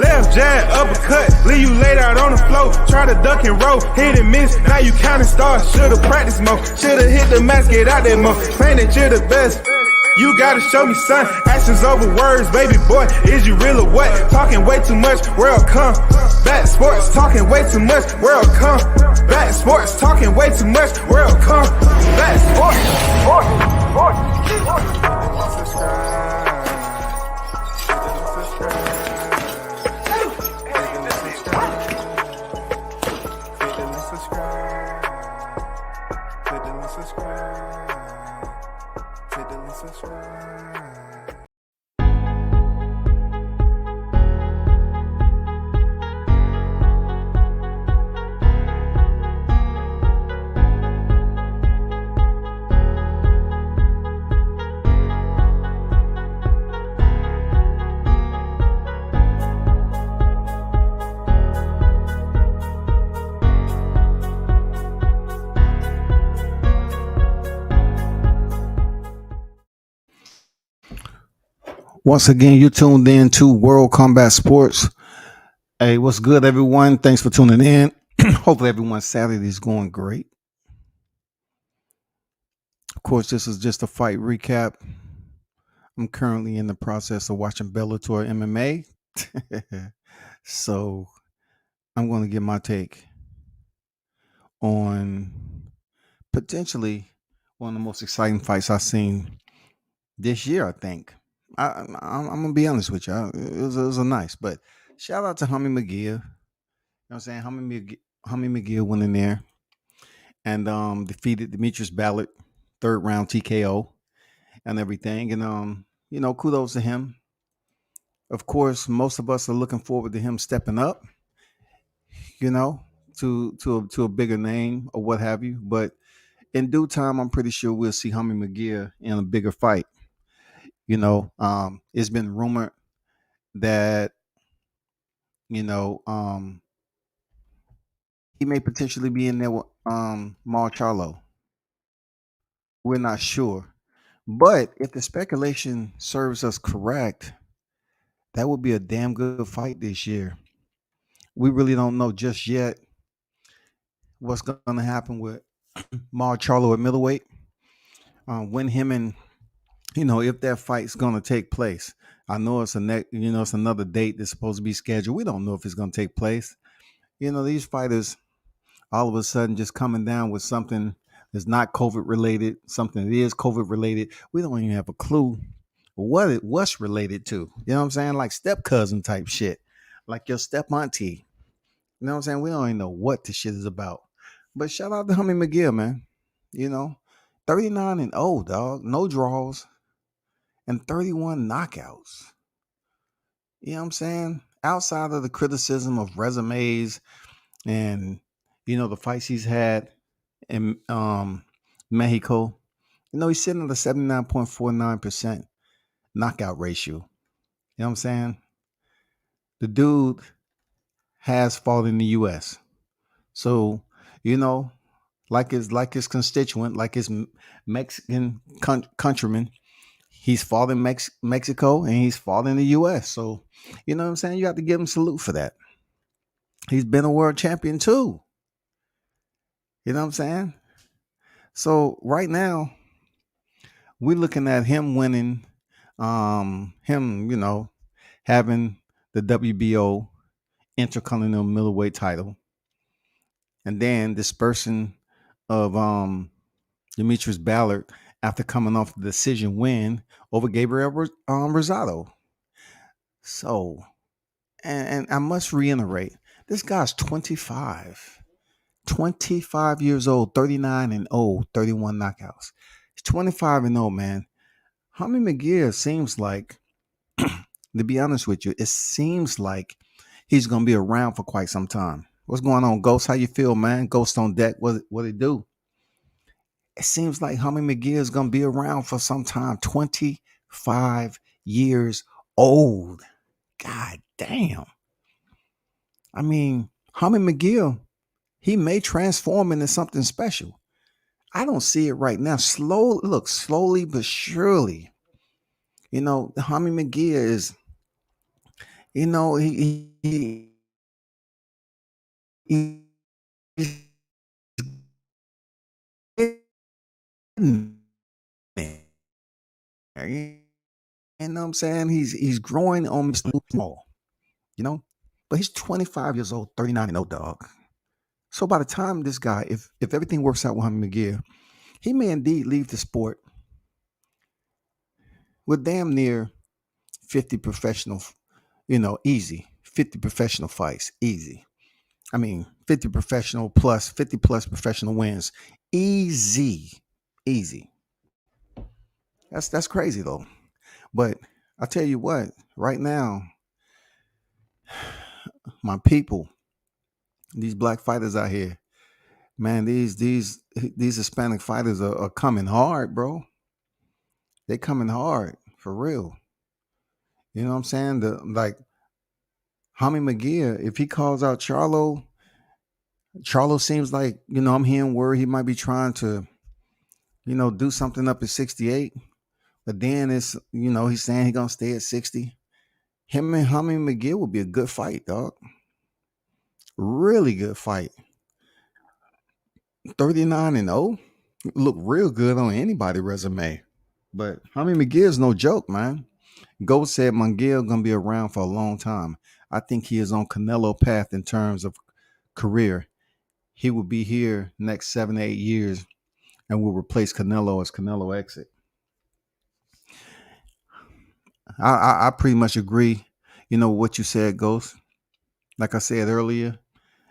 Left jab, uppercut, leave you laid out on the floor. Try to duck and roll, hit and miss. Now you counting stars, should've practiced more. Should've hit the mask, get out there more. Claim that you're the best. You gotta show me, son. Actions over words, baby boy. Is you real or what? Talking way too much, world come. Back sports, talking way too much, world come. Back sports, talking way too much, world come. Back sports, Once again, you tuned in to World Combat Sports. Hey, what's good, everyone? Thanks for tuning in. Hopefully, everyone's Saturday is going great. Of course, this is just a fight recap. I'm currently in the process of watching Bellator MMA. So, I'm going to give my take on potentially one of the most exciting fights I've seen this year, I think. I'm gonna be honest with you. It was a nice, but shout out to Hummy McGear. You know what I'm saying? Hummy McGear went in there and defeated Demetrius Ballard, third round TKO and everything. And kudos to him. Of course, most of us are looking forward to him stepping up, to a bigger name or what have you. But in due time, I'm pretty sure we'll see Hummy McGear in a bigger fight. It's been rumored that, he may potentially be in there with Marcharlo. We're not sure. But if the speculation serves us correct, that would be a damn good fight this year. We really don't know just yet what's going to happen with Marcharlo at middleweight. When him and if that fight's going to take place. I know it's it's another date that's supposed to be scheduled. We don't know if it's going to take place. These fighters all of a sudden just coming down with something that's not COVID related, something that is COVID related. We don't even have a clue what's related to. You know what I'm saying? Like step cousin type shit, like your step auntie. You know what I'm saying? We don't even know what the shit is about. But shout out to Hummy McGill, man. 39-0, dog. No draws. And 31 knockouts. You know what I'm saying? Outside of the criticism of resumes and, the fights he's had in Mexico, he's sitting at a 79.49% knockout ratio. You know what I'm saying? The dude has fought in the U.S. So, like his constituent, like his Mexican countrymen, he's fought in Mexico and he's fought in the U.S. So, you know what I'm saying? You have to give him salute for that. He's been a world champion too. You know what I'm saying? So right now, we're looking at him winning, having the WBO Intercontinental Middleweight title. And then dispersing of Demetrius Ballard after coming off the decision win over Gabriel Rosado. So, and I must reiterate, this guy's 25 years old, 39-0, 31 knockouts. He's 25-0, man. Hummy McGear seems like, to be honest with you, it seems like he's going to be around for quite some time. What's going on, Ghost? How you feel, man? Ghost on deck. What it do? It seems like Hummy McGear is going to be around for some time. 25 years old. God damn. I mean, Hummy McGear, he may transform into something special. I don't see it right now. Slowly but surely. Hummy McGear You know, he he's getting there. You know what I'm saying? He's growing on me small, you know? But he's 25 years old, 39 and old, dog. So by the time this guy, if everything works out with him McGear, he may indeed leave the sport with damn near 50 professional, easy. 50 professional fights, easy. I mean, 50 professional plus 50 plus professional wins. Easy. Easy. That's crazy though. But I tell you what, right now, my people, these black fighters out here, man, these Hispanic fighters are coming hard, bro. They coming hard for real. You know what I'm saying? The like Tommy McGear, if he calls out Charlo seems like, I'm hearing word he might be trying to, do something up at 68. But then he's saying he's gonna stay at 60. Him and Tommy McGear would be a good fight, dog. Really good fight. 39 and 0. Look real good on anybody resume. But Tommy McGear is no joke, man. Gold said McGill gonna be around for a long time. I think he is on Canelo path in terms of career. He will be here next 7 to 8 years and will replace Canelo as Canelo exit. I pretty much agree. What you said, Ghost. Like I said earlier,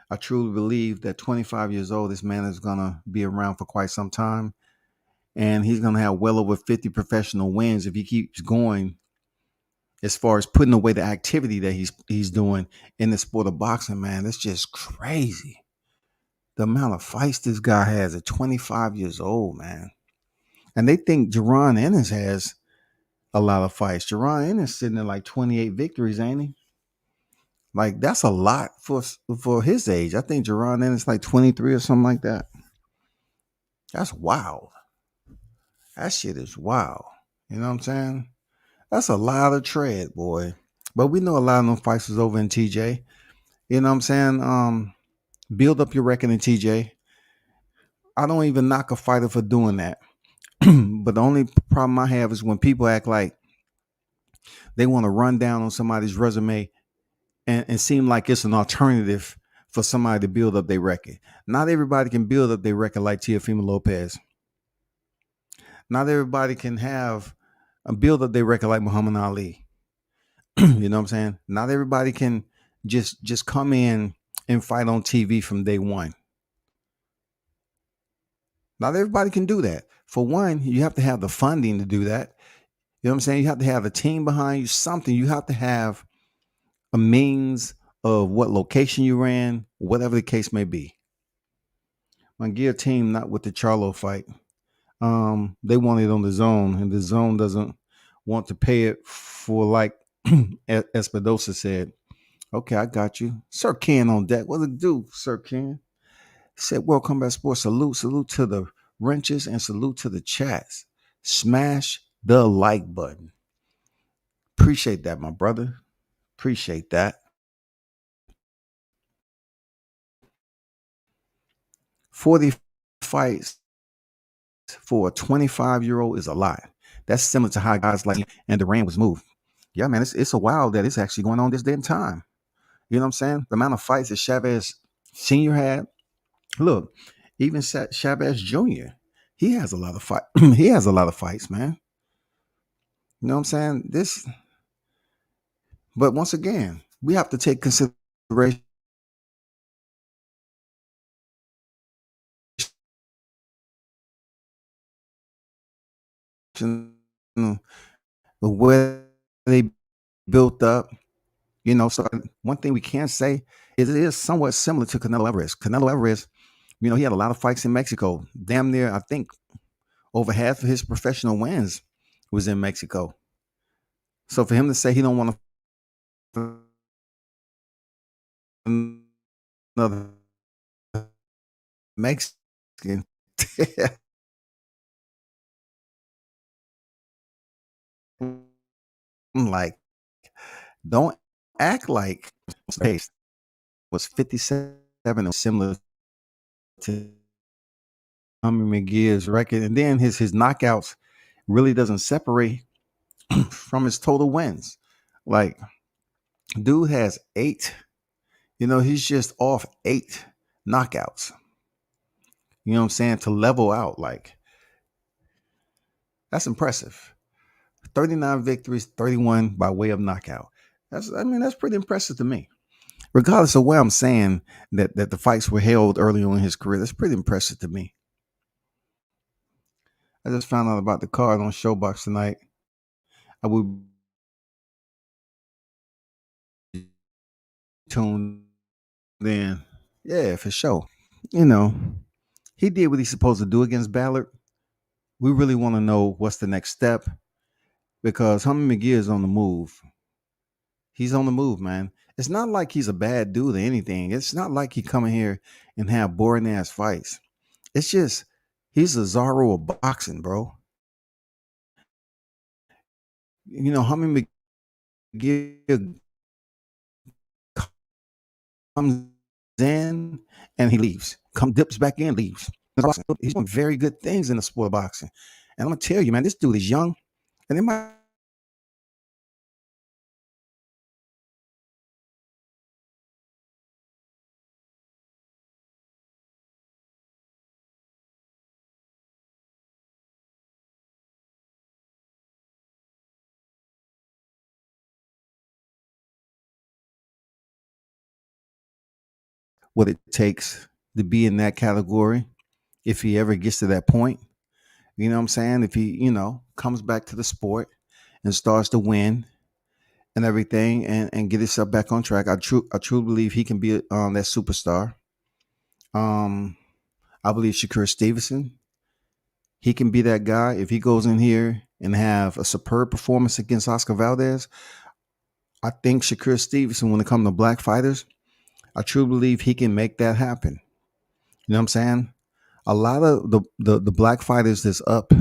I truly believe that 25 years old, this man is gonna be around for quite some time, and he's gonna have well over 50 professional wins if he keeps going. As far as putting away the activity that he's doing in the sport of boxing, man, it's just crazy. The amount of fights this guy has at 25 years old, man. And they think Jerron Ennis has a lot of fights. Jerron Ennis sitting at like 28 victories, ain't he? Like that's a lot for his age. I think Jerron Ennis like 23 or something like that. That's wild. That shit is wild. You know what I'm saying? That's a lot of tread, boy. But we know a lot of them fights is over in TJ. You know what I'm saying? Build up your record in TJ. I don't even knock a fighter for doing that. But the only problem I have is when people act like they want to run down on somebody's resume and seem like it's an alternative for somebody to build up their record. Not everybody can build up their record like Teofimo Lopez. Not everybody can have a build up their record like Muhammad Ali. You know what I'm saying? Not everybody can just come in and fight on TV from day one. Not everybody can do that. For one, you have to have the funding to do that. You know what I'm saying? You have to have a team behind you, something. You have to have a means of what location you ran, whatever the case may be. My gear team, not with the Charlo fight. They want it on the zone, and the zone doesn't want to pay it for, like Espinosa said. Okay, I got you. Sir Ken on deck. What it do, Sir Ken? He said, Welcome back, sports. Salute to the wrenches and salute to the chats. Smash the like button. Appreciate that, my brother. Appreciate that. 40 fights for a 25-year-old is a lot. That's similar to how guys like and Durant was moved. Yeah, man, it's a while that it's actually going on this damn time. You know what I'm saying? The amount of fights that Chavez Sr. had. Look, even Chavez Jr. He has a lot of fight. He has a lot of fights, man. You know what I'm saying? But once again, we have to take consideration of where they built up. So one thing we can say is it is somewhat similar to Canelo Alvarez. Canelo Alvarez, he had a lot of fights in Mexico. Damn near, I think, over half of his professional wins was in Mexico. So for him to say he don't want to another Mexican, I'm like, don't act like pace was 57 and similar to McGear's record, and then his knockouts really doesn't separate from his total wins. Like, dude has 8. He's just off 8 knockouts. You know what I'm saying? To level out, like, that's impressive. 39 victories, 31 by way of knockout. That's pretty impressive to me. Regardless of where I'm saying that the fights were held early on in his career, that's pretty impressive to me. I just found out about the card on Showbox tonight. I will be tuned in. Yeah, for sure. He did what he's supposed to do against Ballard. We really want to know what's the next step because Hummy McGee is on the move. He's on the move, man. It's not like he's a bad dude or anything. It's not like he coming here and have boring ass fights. It's just he's a Zorro of boxing, bro. Hummy McGee comes in and he leaves. Dips back in, leaves. He's doing very good things in the sport of boxing. And I'm gonna tell you, man, this dude is young, and it might what it takes to be in that category if he ever gets to that point. You know what I'm saying? If he, comes back to the sport and starts to win and everything and get himself back on track, I truly believe he can be that superstar. I believe Shakur Stevenson, he can be that guy if he goes in here and have a superb performance against Oscar Valdez. I think Shakur Stevenson, when it comes to black fighters, I truly believe he can make that happen. You know what I'm saying? A lot of the black fighters that's up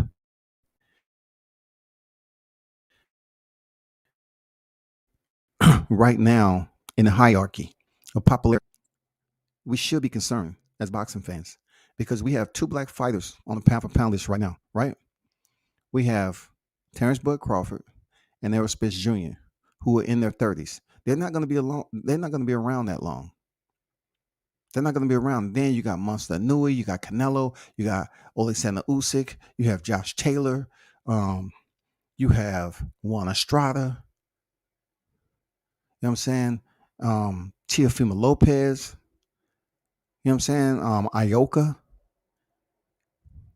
right now in the hierarchy of popularity, we should be concerned as boxing fans because we have 2 black fighters on the pound for pound list right now, right? We have Terrence Bud Crawford and Errol Spence Jr., who are in their 30s. They're not going to be alone. They're not going to be around that long. They're not going to be around. Then you got Monster Nui, you got Canelo, you got Alexander Usyk, you have Josh Taylor, you have Juan Estrada. You know what I'm saying? Teofimo Lopez. You know what I'm saying? Ioka.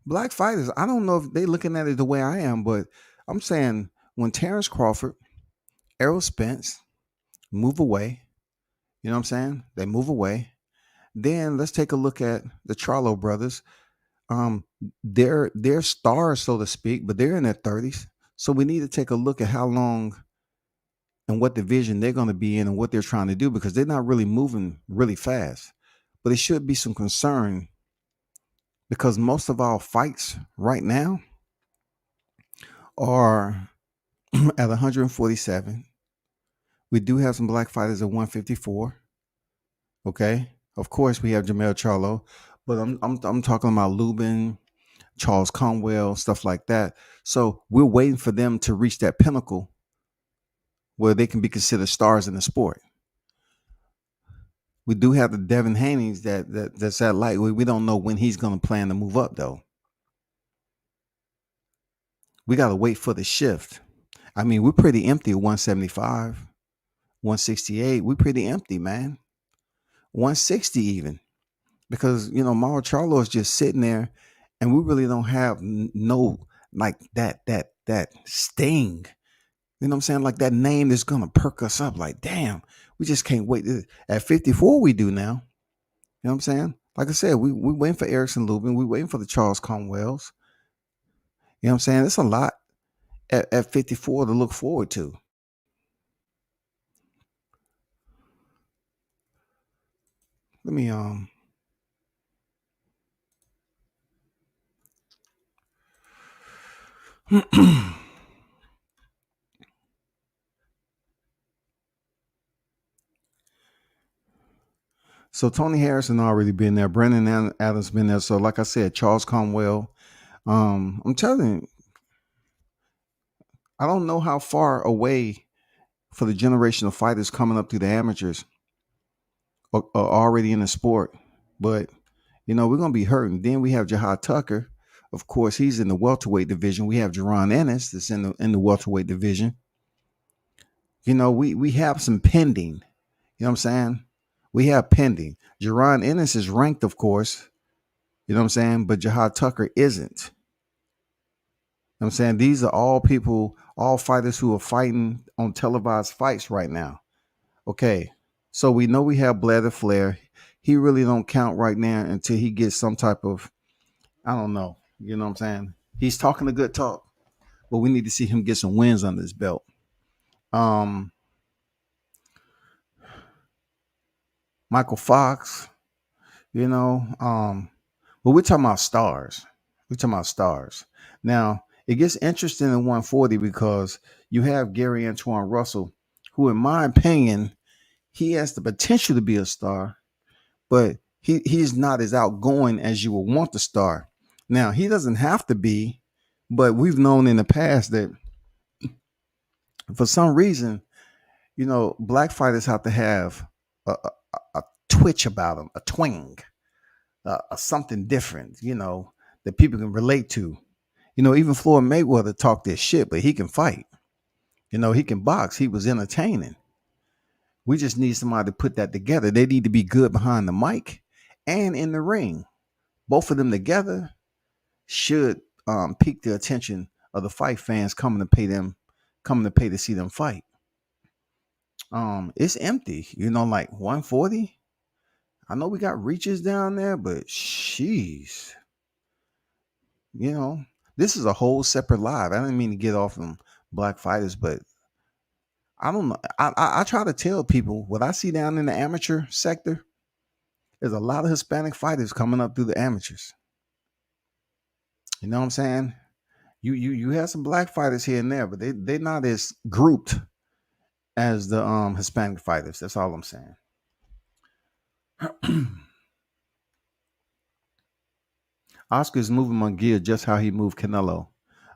Black fighters. I don't know if they looking at it the way I am, but I'm saying when Terrence Crawford, Errol Spence move away, you know what I'm saying? They move away. Then let's take a look at the Charlo brothers. Um, they're stars, so to speak, but they're in their 30s. So we need to take a look at how long and what division they're going to be in and what they're trying to do because they're not really moving really fast. But it should be some concern because most of our fights right now are at 147. We do have some black fighters at 154. Okay. Of course, we have Jamel Charlo, but I'm talking about Lubin, Charles Conwell, stuff like that. So we're waiting for them to reach that pinnacle where they can be considered stars in the sport. We do have the Devin Haney's that's at light. We don't know when he's going to plan to move up though. We got to wait for the shift. I mean, we're pretty empty at 175, 168. We're pretty empty, man. 160 even. Because, Mauro Charlo is just sitting there and we really don't have no like that sting. You know what I'm saying? Like that name is gonna perk us up. Like, damn, we just can't wait. At 54, we do now. You know what I'm saying? Like I said, we waiting for Erickson Lubin. We waiting for the Charles Conwells. You know what I'm saying? It's a lot at 54 to look forward to. Let me So Tony Harrison already been there. Brandon Adams been there. So like I said, Charles Conwell. I'm telling you, I don't know how far away for the generation of fighters coming up through the amateurs are already in the sport, but we're gonna be hurting. Then we have Jahad Tucker. Of course, he's in the welterweight division. We have Jaron Ennis that's in the welterweight division. We have some pending. You know what I'm saying? We have pending. Jaron Ennis is ranked, of course. You know what I'm saying? But Jahad Tucker isn't. You know what I'm saying? These are all people, all fighters who are fighting on televised fights right now. Okay. So we know we have Bladder Flair. He really don't count right now until he gets some type of, I don't know. You know what I'm saying? He's talking a good talk, but we need to see him get some wins under his belt. Michael Fox, but we're talking about stars. We're talking about stars. Now, it gets interesting in 140 because you have Gary Antoine Russell, who, in my opinion, he has the potential to be a star, but he's not as outgoing as you would want the star. Now, he doesn't have to be, but we've known in the past that for some reason, black fighters have to have a twitch about them, a twang, something different, that people can relate to. Even Floyd Mayweather talked this shit, but he can fight. He can box. He was entertaining. We just need somebody to put that together. They need to be good behind the mic and in the ring. Both of them together should pique the attention of the fight fans coming to pay to see them fight. It's empty, like 140. I know we got reaches down there, but sheesh. This is a whole separate live. I didn't mean to get off on black fighters, but I don't know. I try to tell people what I see down in the amateur sector. There's a lot of Hispanic fighters coming up through the amateurs. You know what I'm saying? You have some black fighters here and there, but they're not as grouped as the Hispanic fighters. That's all I'm saying. Oscar's moving Munguia just how he moved Canelo.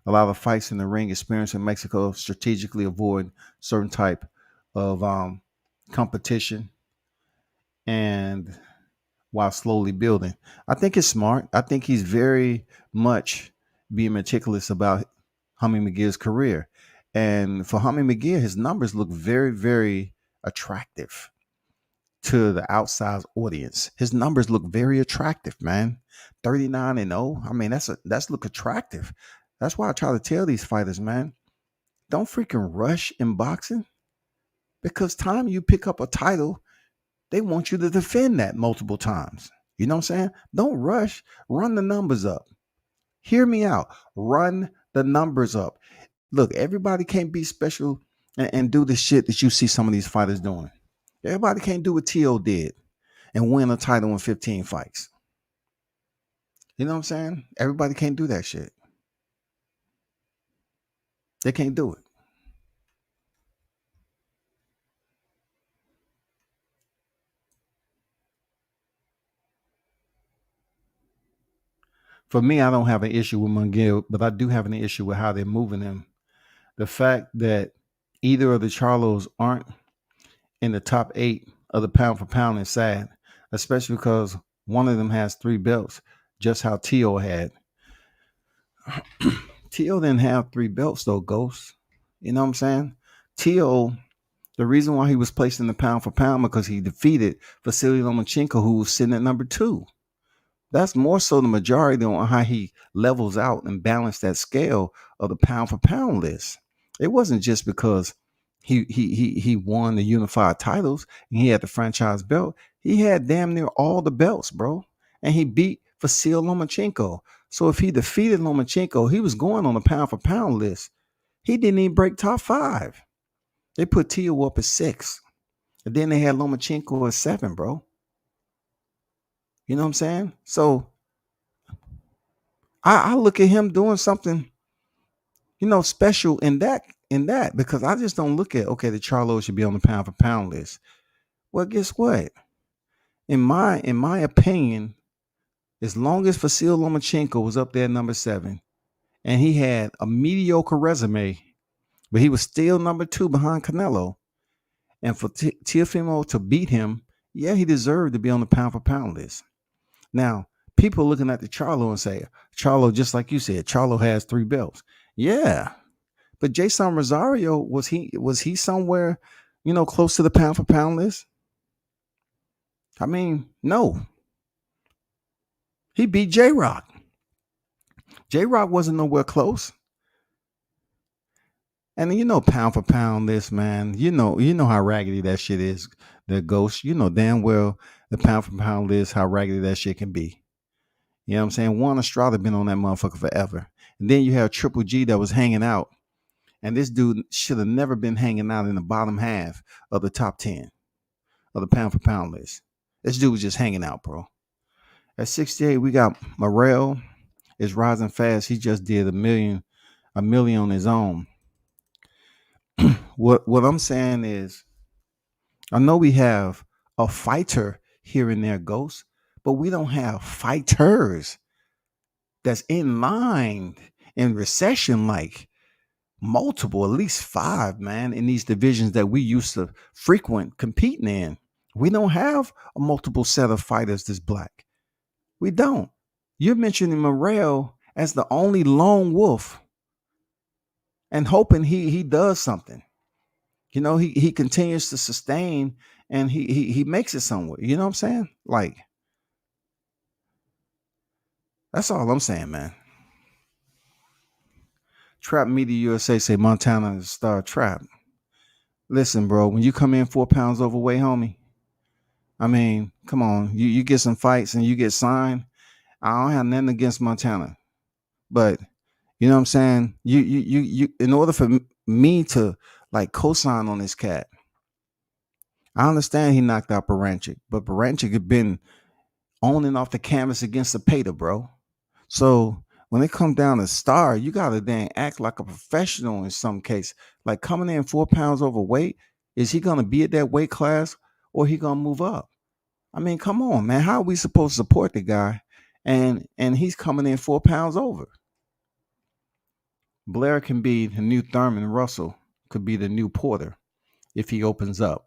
A lot of fights in the ring experience in Mexico strategically avoid certain type of competition and while slowly building. I think it's smart. I think he's very much being meticulous about Hummy McGear's career. And for Hummy McGear, his numbers look very, very attractive to the outside audience. His numbers look very attractive, man. 39-0. I mean, that's look attractive. That's why I try to tell these fighters, man, don't freaking rush in boxing, because time you pick up a title, they want you to defend that multiple times. You know what I'm saying? Don't rush. Run the numbers up. Hear me out. Run the numbers up. Look, everybody can't be special and do the shit that you see some of these fighters doing. Everybody can't do what T.O. did and win a title in 15 fights. You know what I'm saying? Everybody can't do that shit. They can't do it. For me, I don't have an issue with Munguia, but I do have an issue with how they're moving him. The fact that either of the Charlos aren't in the top 8 of the pound for pound is sad, especially because one of them has 3 belts, just how T.O. had. T.O. didn't have 3 belts though, Ghost. You know what I'm saying? T.O., the reason why he was placed in the pound for pound because he defeated Vasily Lomachenko, who was sitting at number 2. That's more so the majority on how he levels out and balanced that scale of the pound for pound list. It wasn't just because he won the unified titles and he had the franchise belt. He had damn near all the belts, bro. And he beat Vasily Lomachenko. So if he defeated Lomachenko, he was going on the pound for pound list. He didn't even break top 5. They put Tio up at 6. And then they had Lomachenko at 7, bro. You know what I'm saying? So I look at him doing something, special in that, because I just don't look at, okay, the Charlo should be on the pound for pound list. Well, guess what? In my opinion, as long as Vasil Lomachenko was up there at number 7, and he had a mediocre resume, but he was still number 2 behind Canelo, and for Teofimo to beat him, yeah, he deserved to be on the pound for pound list. Now, people looking at the Charlo and say, Charlo, just like you said, Charlo has 3 belts. Yeah, but Jason Rosario, was he somewhere, close to the pound for pound list? I mean, no. He beat J Rock. J Rock wasn't nowhere close. And pound for pound list, man. You know how raggedy that shit is. The Ghost. You know damn well the pound for pound list, how raggedy that shit can be. You know what I'm saying? Juan Estrada been on that motherfucker forever. And then you have Triple G that was hanging out. And this dude should have never been hanging out in the bottom half of the top 10 of the pound for pound list. This dude was just hanging out, bro. At 68, we got Morrell is rising fast. He just did a million on his own. What I'm saying is, I know we have a fighter here and there, Ghost, but we don't have fighters that's in line in recession like multiple, at least 5, man, in these divisions that we used to frequent competing in. We don't have a multiple set of fighters this black. We don't. You're mentioning Morrell as the only lone wolf and hoping he does something. He continues to sustain and he makes it somewhere. You know what I'm saying? Like, that's all I'm saying, man. Trap Media USA say Montana is star trap. Listen, bro, when you come in 4 pounds overweight, homie, I mean, come on, you get some fights and you get signed. I don't have nothing against Montana, but you know what I'm saying? You in order for me to like co-sign on this cat, I understand he knocked out Baranchik, but Baranchik had been on and off the canvas against the Pater, bro. So when it comes down to star, you gotta then act like a professional in some case. Like coming in 4 pounds overweight, is he gonna be at that weight class or he gonna move up? I mean, come on, man. How are we supposed to support the guy? And he's coming in 4 pounds over. Blair can be the new Thurman. Russell could be the new Porter if he opens up.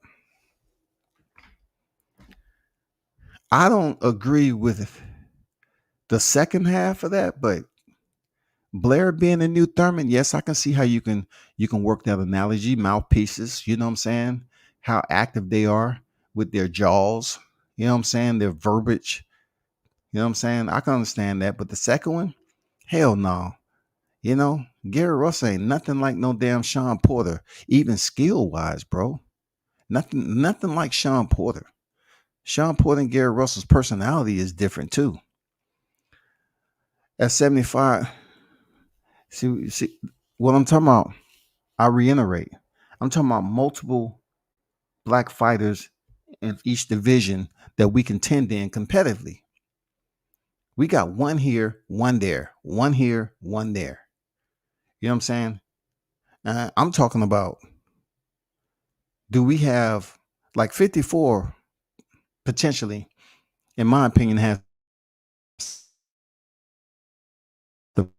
I don't agree with the second half of that, but Blair being the new Thurman, yes, I can see how you can work that analogy. Mouthpieces, you know what I'm saying? How active they are with their jaws, you know what I'm saying? Their verbiage, you know what I'm saying? I can understand that, but the second one, hell no. Gary Russell ain't nothing like no damn Sean Porter, even skill wise, bro. Nothing like Sean Porter. Sean Porter and Gary Russell's personality is different too. At 75, see what I'm talking about. I reiterate, I'm talking about multiple black fighters in each division that we contend in competitively. We got one here, one there, one here, one there. You know what I'm saying? I'm talking about, do we have like 54 potentially, in my opinion, has the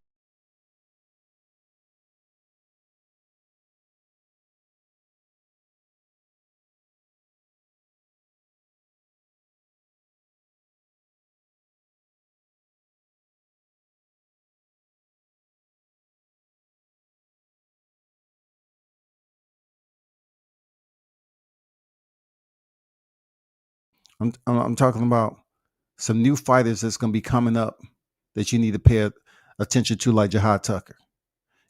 I'm talking about some new fighters that's going to be coming up that you need to pay attention to, like Jahad Tucker.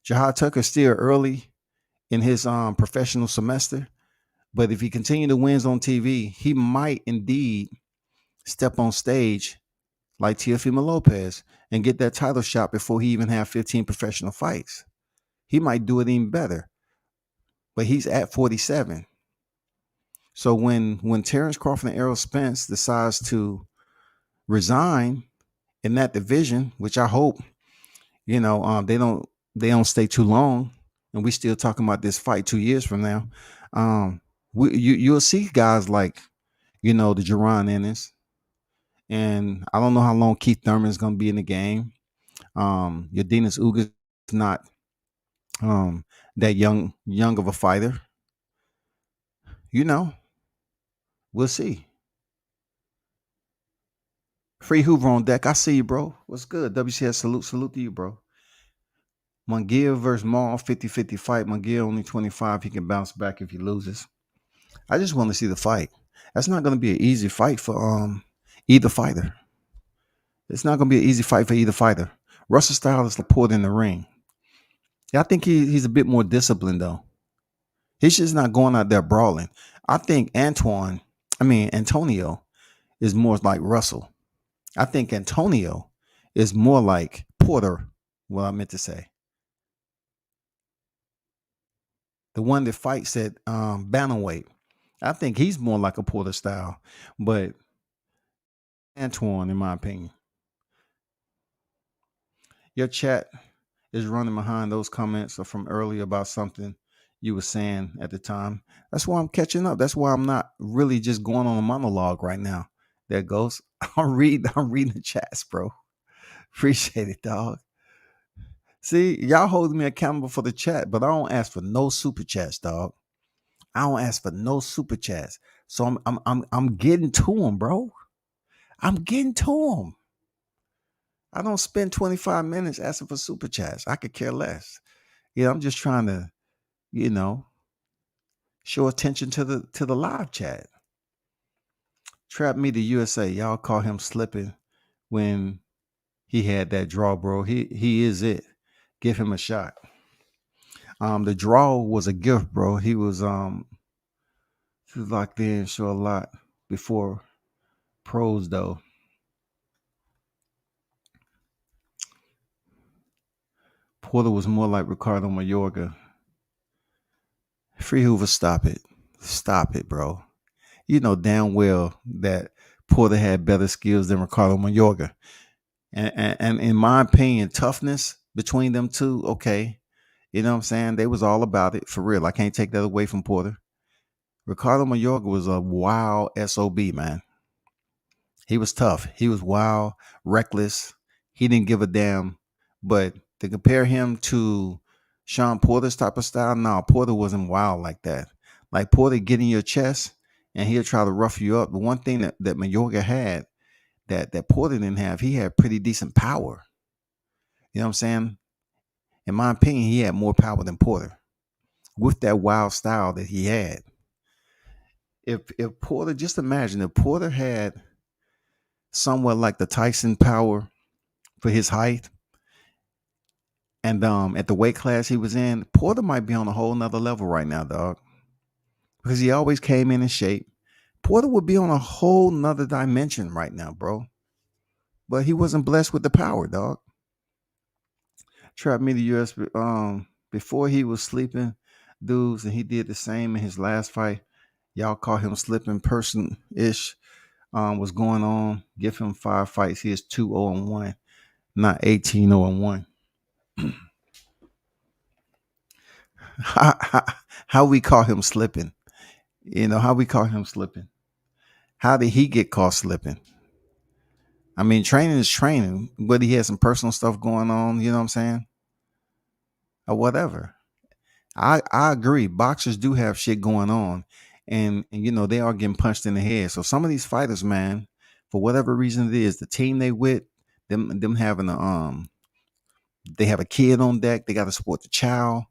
Jahad Tucker's still early in his professional semester, but if he continue to wins on TV, he might indeed step on stage like Teofimo Lopez and get that title shot before he even have 15 professional fights. He might do it even better, but he's at 47. So when Terrence Crawford and Errol Spence decides to resign in that division, which I hope they don't stay too long, and we still talking about this fight 2 years from now. You'll see guys like the Jerron Ennis. And I don't know how long Keith Thurman is going to be in the game. Yadinas Uga is not that young of a fighter. You know, we'll see. Free Hoover on deck. I see you, bro. What's good? WCS salute to you, bro. Munguia versus Maul, 50-50 fight. Munguia only 25. He can bounce back if he loses. I just want to see the fight. That's not going to be an easy fight for either fighter. It's not going to be an easy fight for either fighter. Russell Style is Laporte in the ring. Yeah, I think he's a bit more disciplined though. He's just not going out there brawling. I think Antonio is more like Russell. I think Antonio is more like Porter. What I meant to say. The one that fights at bantamweight. I think he's more like a Porter style, but Antoine, in my opinion. Your chat is running behind those comments from earlier about something you were saying at the time. That's why I'm catching up. That's why I'm not really just going on a monologue right now. There goes. I'm reading the chats, bro. Appreciate it, dog. See, y'all holding me accountable for the chat, but I don't ask for no super chats, dog. I don't ask for no super chats. So I'm getting to them, bro. I'm getting to them. I don't spend 25 minutes asking for super chats. I could care less. I'm just trying to, you know, show attention to the live chat. Trap Me the USA. Y'all call him slipping when he had that draw, bro. He is it. Give him a shot. The draw was a gift, bro. He was locked in, show a lot before pros though. Porter was more like Ricardo Mayorga. Free Hoover, stop it. Stop it, bro. You know damn well that Porter had better skills than Ricardo Mayorga. And in my opinion, toughness between them two, okay. You know what I'm saying? They was all about it, for real. I can't take that away from Porter. Ricardo Mayorga was a wild SOB, man. He was tough. He was wild, reckless. He didn't give a damn. But to compare him to Sean Porter's type of style, no, Porter wasn't wild like that. Like Porter get in your chest and he'll try to rough you up. The one thing that Mayorga had that Porter didn't have, he had pretty decent power. You know what I'm saying? In my opinion, he had more power than Porter with that wild style that he had. If Porter, just imagine if Porter had somewhat like the Tyson power for his height, and at the weight class he was in, Porter might be on a whole nother level right now, dog. Because he always came in shape. Porter would be on a whole nother dimension right now, bro. But he wasn't blessed with the power, dog. Trap Me the US before he was sleeping dudes, and he did the same in his last fight. Y'all call him slipping person-ish. Was going on. Give him 5 fights. He is 2-0-1, not 18-0-1. How we call him slipping? How we call him slipping? How did he get caught slipping? I mean, training is training, but he had some personal stuff going on, you know what I'm saying? Or whatever. I agree. Boxers do have shit going on. And they are getting punched in the head. So some of these fighters, man, for whatever reason it is, the team they with, them having they have a kid on deck, they got to support the child.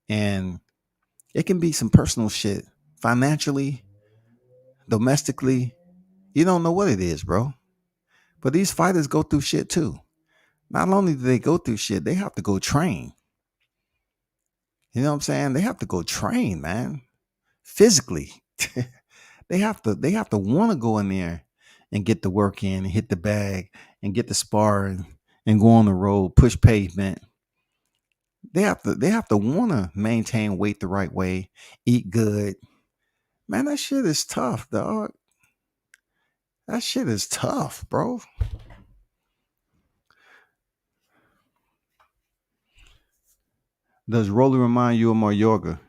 And it can be some personal shit. Financially, domestically, you don't know what it is, bro. But these fighters go through shit too. Not only do they go through shit, they have to go train. You know what I'm saying? They have to go train, man. Physically. they have to want to go in there and get the work in and hit the bag and get the sparring and go on the road, push pavement. They have to want to maintain weight the right way, eat good. Man, that shit is tough, dog. That shit is tough, bro. Does Rolly remind you of Mayorga?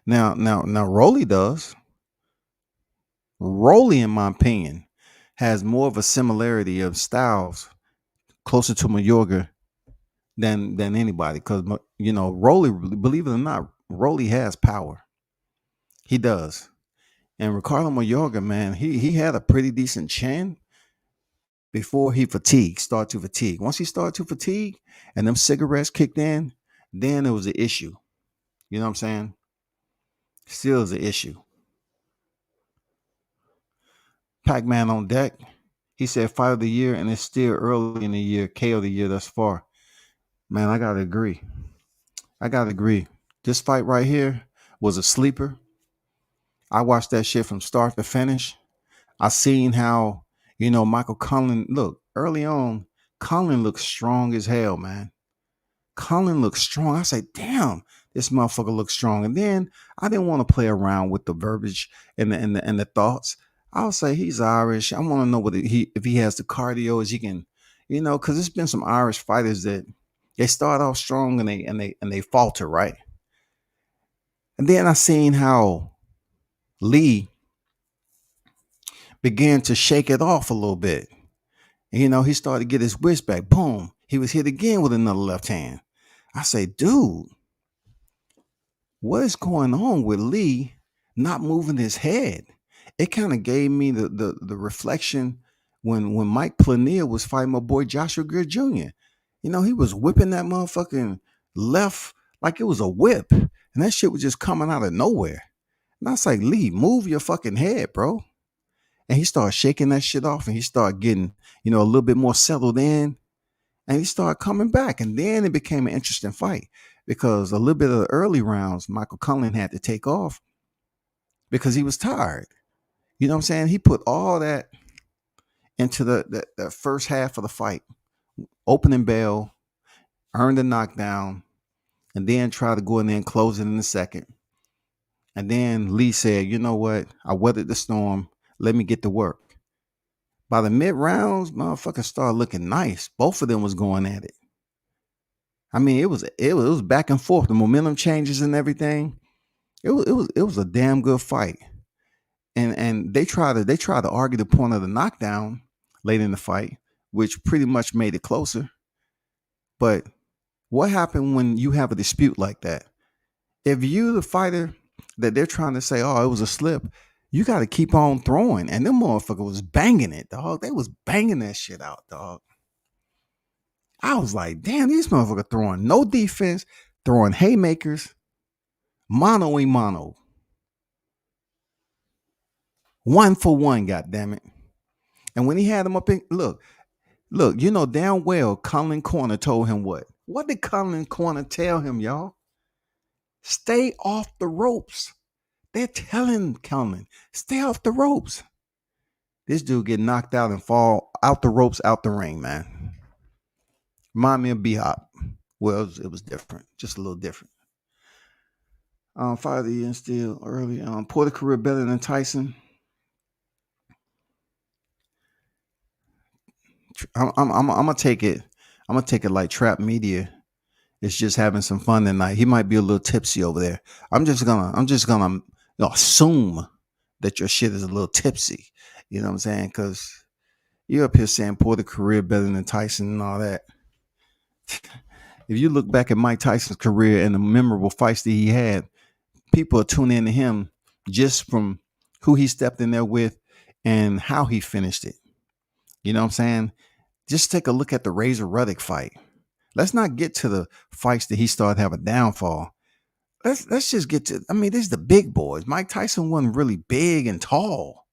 Now, Rolly does. Rolly, in my opinion, has more of a similarity of styles closer to Mayorga than anybody. Because Rolly, believe it or not, Rolly has power. He does. And Ricardo Mayorga, man, he had a pretty decent chin before he started to fatigue. Once he started to fatigue and them cigarettes kicked in, then it was an issue. You know what I'm saying? Still is an issue. Pac-Man on deck. He said fight of the year, and it's still early in the year. KO of the year thus far. Man, I gotta agree. This fight right here was a sleeper. I watched that shit from start to finish. I seen how, Michael Conlan, look, early on, Conlan looked strong as hell, man. Conlan looked strong. I said, damn, this motherfucker looks strong. And then I didn't want to play around with the verbiage and the thoughts. I would say he's Irish. I want to know if he has the cardio as he can, because there's been some Irish fighters that they start off strong and they falter, right? And then I seen how Lee began to shake it off a little bit. He started to get his wrist back. Boom. He was hit again with another left hand. I say, dude, what is going on with Lee not moving his head? It kind of gave me the reflection when Mike Planier was fighting my boy Joshua Greer Jr. He was whipping that motherfucking left like it was a whip. And that shit was just coming out of nowhere. And I was like, Lee, move your fucking head, bro. And he started shaking that shit off and he started getting, a little bit more settled in. And he started coming back. And then it became an interesting fight because a little bit of the early rounds, Michael Conlan had to take off because he was tired. You know what I'm saying? He put all that into the first half of the fight. Opening bell, earned the knockdown, and then tried to go in there and close it in the second. And then Lee said, you know what? I weathered the storm. Let me get to work. By the mid rounds, motherfuckers started looking nice. Both of them was going at it. I mean, it was back and forth. The momentum changes and everything. It was a damn good fight. And they tried to argue the point of the knockdown late in the fight, which pretty much made it closer. But what happened when you have a dispute like that? If you the fighter that they're trying to say, oh, it was a slip, you got to keep on throwing. And them motherfucker was banging it, dog. They was banging that shit out, dog. I was like, damn, these motherfuckers throwing no defense, throwing haymakers, mano a mano. 1-for-1, goddammit. And when he had him up in, look, damn well Colan Corner told him what? What did Colan Corner tell him, y'all? Stay off the ropes. They're telling Colan, stay off the ropes. This dude get knocked out and fall out the ropes, out the ring, man. Remind me of B-Hop. Well, it was different, just a little different. Fight of the year still early. Porter career better than Tyson. I'm gonna take it. I'm gonna take it like Trap Media is just having some fun tonight. He might be a little tipsy over there. I'm just gonna assume that your shit is a little tipsy. You know what I'm saying? Because you're up here saying Porter career better than Tyson and all that. If you look back at Mike Tyson's career and the memorable fights that he had, people are tuning into him just from who he stepped in there with and how he finished it. You know what I'm saying? Just take a look at the Razor Ruddock fight. Let's not get to the fights that he started to have a downfall. Let's just get to, this is the big boys. Mike Tyson wasn't really big and tall.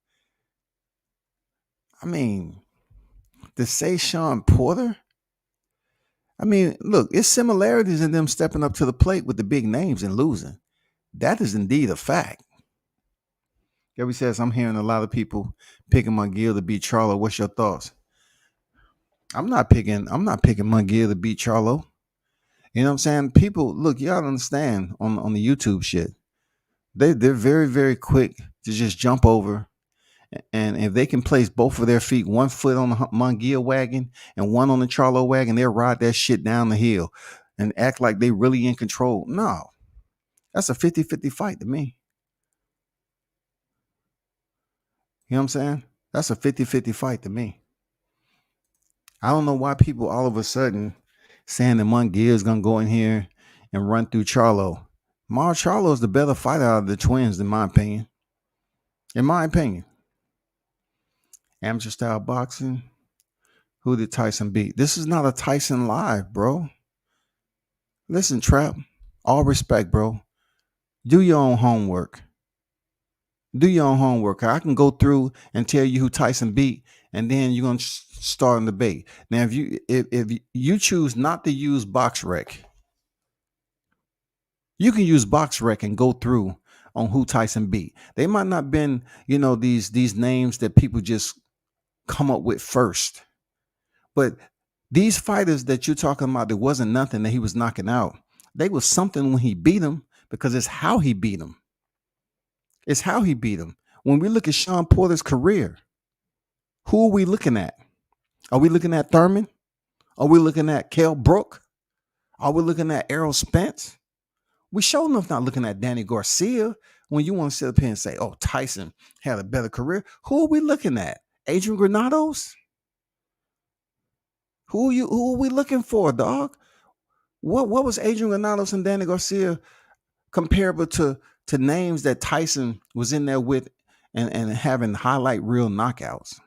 To say Sean Porter, look, it's similarities in them stepping up to the plate with the big names and losing. That is indeed a fact. Gary says, I'm hearing a lot of people picking Munguia to beat Charlo. What's your thoughts? I'm not picking Munguia to beat Charlo. You know what I'm saying? People, look, y'all understand on the YouTube shit. They're very, very quick to just jump over. And if they can place both of their feet, one foot on the Munguia wagon and one on the Charlo wagon, they'll ride that shit down the hill and act like they really in control. No, that's a 50-50 fight to me. You know what I'm saying? That's a 50-50 fight to me. I don't know why people all of a sudden saying that Munguia is gonna go in here and run through Charlo. Charlo is the better fighter out of the twins, in my opinion. In my opinion. Amateur style boxing. Who did Tyson beat? This is not a Tyson live, bro. Listen, Trap. All respect, bro. Do your own homework. Do your own homework. I can go through and tell you who Tyson beat, and then you're gonna start a debate. Now, if you choose not to use BoxRec, you can use BoxRec and go through on who Tyson beat. They might not been, these names that people just come up with first, but these fighters that you're talking about, there wasn't nothing that he was knocking out. They was something when he beat them because it's how he beat them. It's how he beat them. When we look at Sean Porter's career, who are we looking at? Are we looking at Thurman? Are we looking at Kell Brook? Are we looking at Errol Spence? We sure enough not looking at Danny Garcia. When you want to sit up here and say, oh, Tyson had a better career, who are we looking at? Adrian Granados? Who are we looking for, dog? What was Adrian Granados and Danny Garcia comparable to names that Tyson was in there with and having highlight reel knockouts?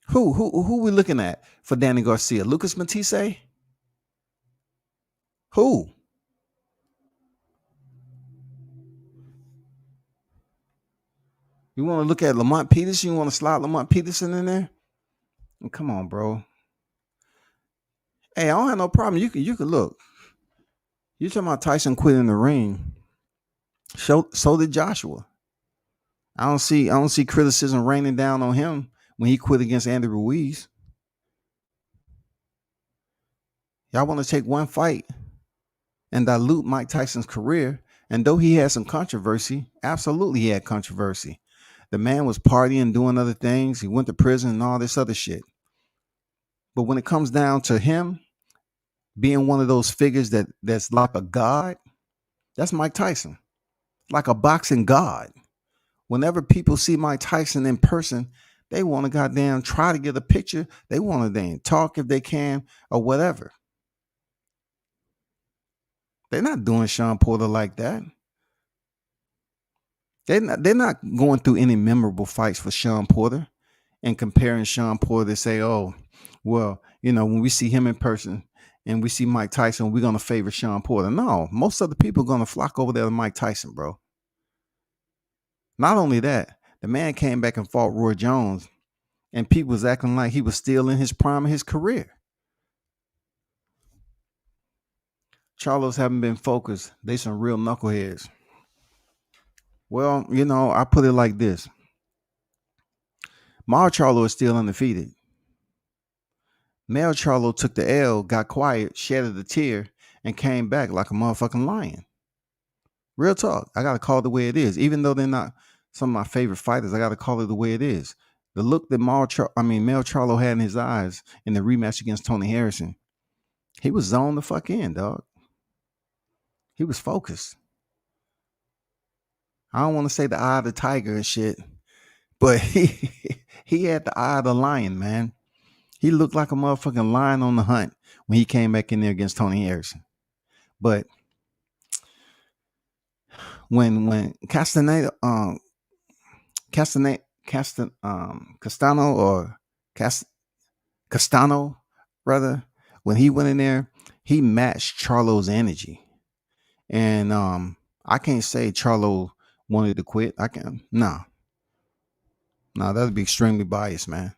Who we looking at for Danny Garcia? Lucas Matisse? Who? You want to look at Lamont Peterson? You want to slide Lamont Peterson in there? Come on, bro. Hey, I don't have no problem. You can look. You talking about Tyson quit in the ring? So did Joshua. I don't see criticism raining down on him when he quit against Andy Ruiz. Y'all want to take one fight and dilute Mike Tyson's career. And though he had some controversy, absolutely he had controversy. The man was partying, doing other things. He went to prison and all this other shit. But when it comes down to him being one of those figures that's like a god, that's Mike Tyson. Like a boxing god. Whenever people see Mike Tyson in person, they want to goddamn try to get a picture. They want to then talk if they can or whatever. They're not doing Sean Porter like that. They're not going through any memorable fights for Sean Porter and comparing Sean Porter to say, oh, well, when we see him in person and we see Mike Tyson, we're going to favor Sean Porter. No, most of the people are going to flock over there to Mike Tyson, bro. Not only that, the man came back and fought Roy Jones and people was acting like he was still in his prime of his career. Charlos haven't been focused. They some real knuckleheads. Well, I put it like this. Mar Charlo is still undefeated. Mel Charlo took the L, got quiet, shedded a tear, and came back like a motherfucking lion. Real talk. I got to call it the way it is. Even though they're not some of my favorite fighters, I got to call it the way it is. The look that Mel Charlo had in his eyes in the rematch against Tony Harrison, he was zoned the fuck in, dog. He was focused. I don't want to say the eye of the tiger and shit, but he had the eye of the lion, man. He looked like a motherfucking lion on the hunt when he came back in there against Tony Harrison. But when Castano Castano, rather, when he went in there, he matched Charlo's energy. And I can't say Charlo wanted to quit. No, that'd be extremely biased, man.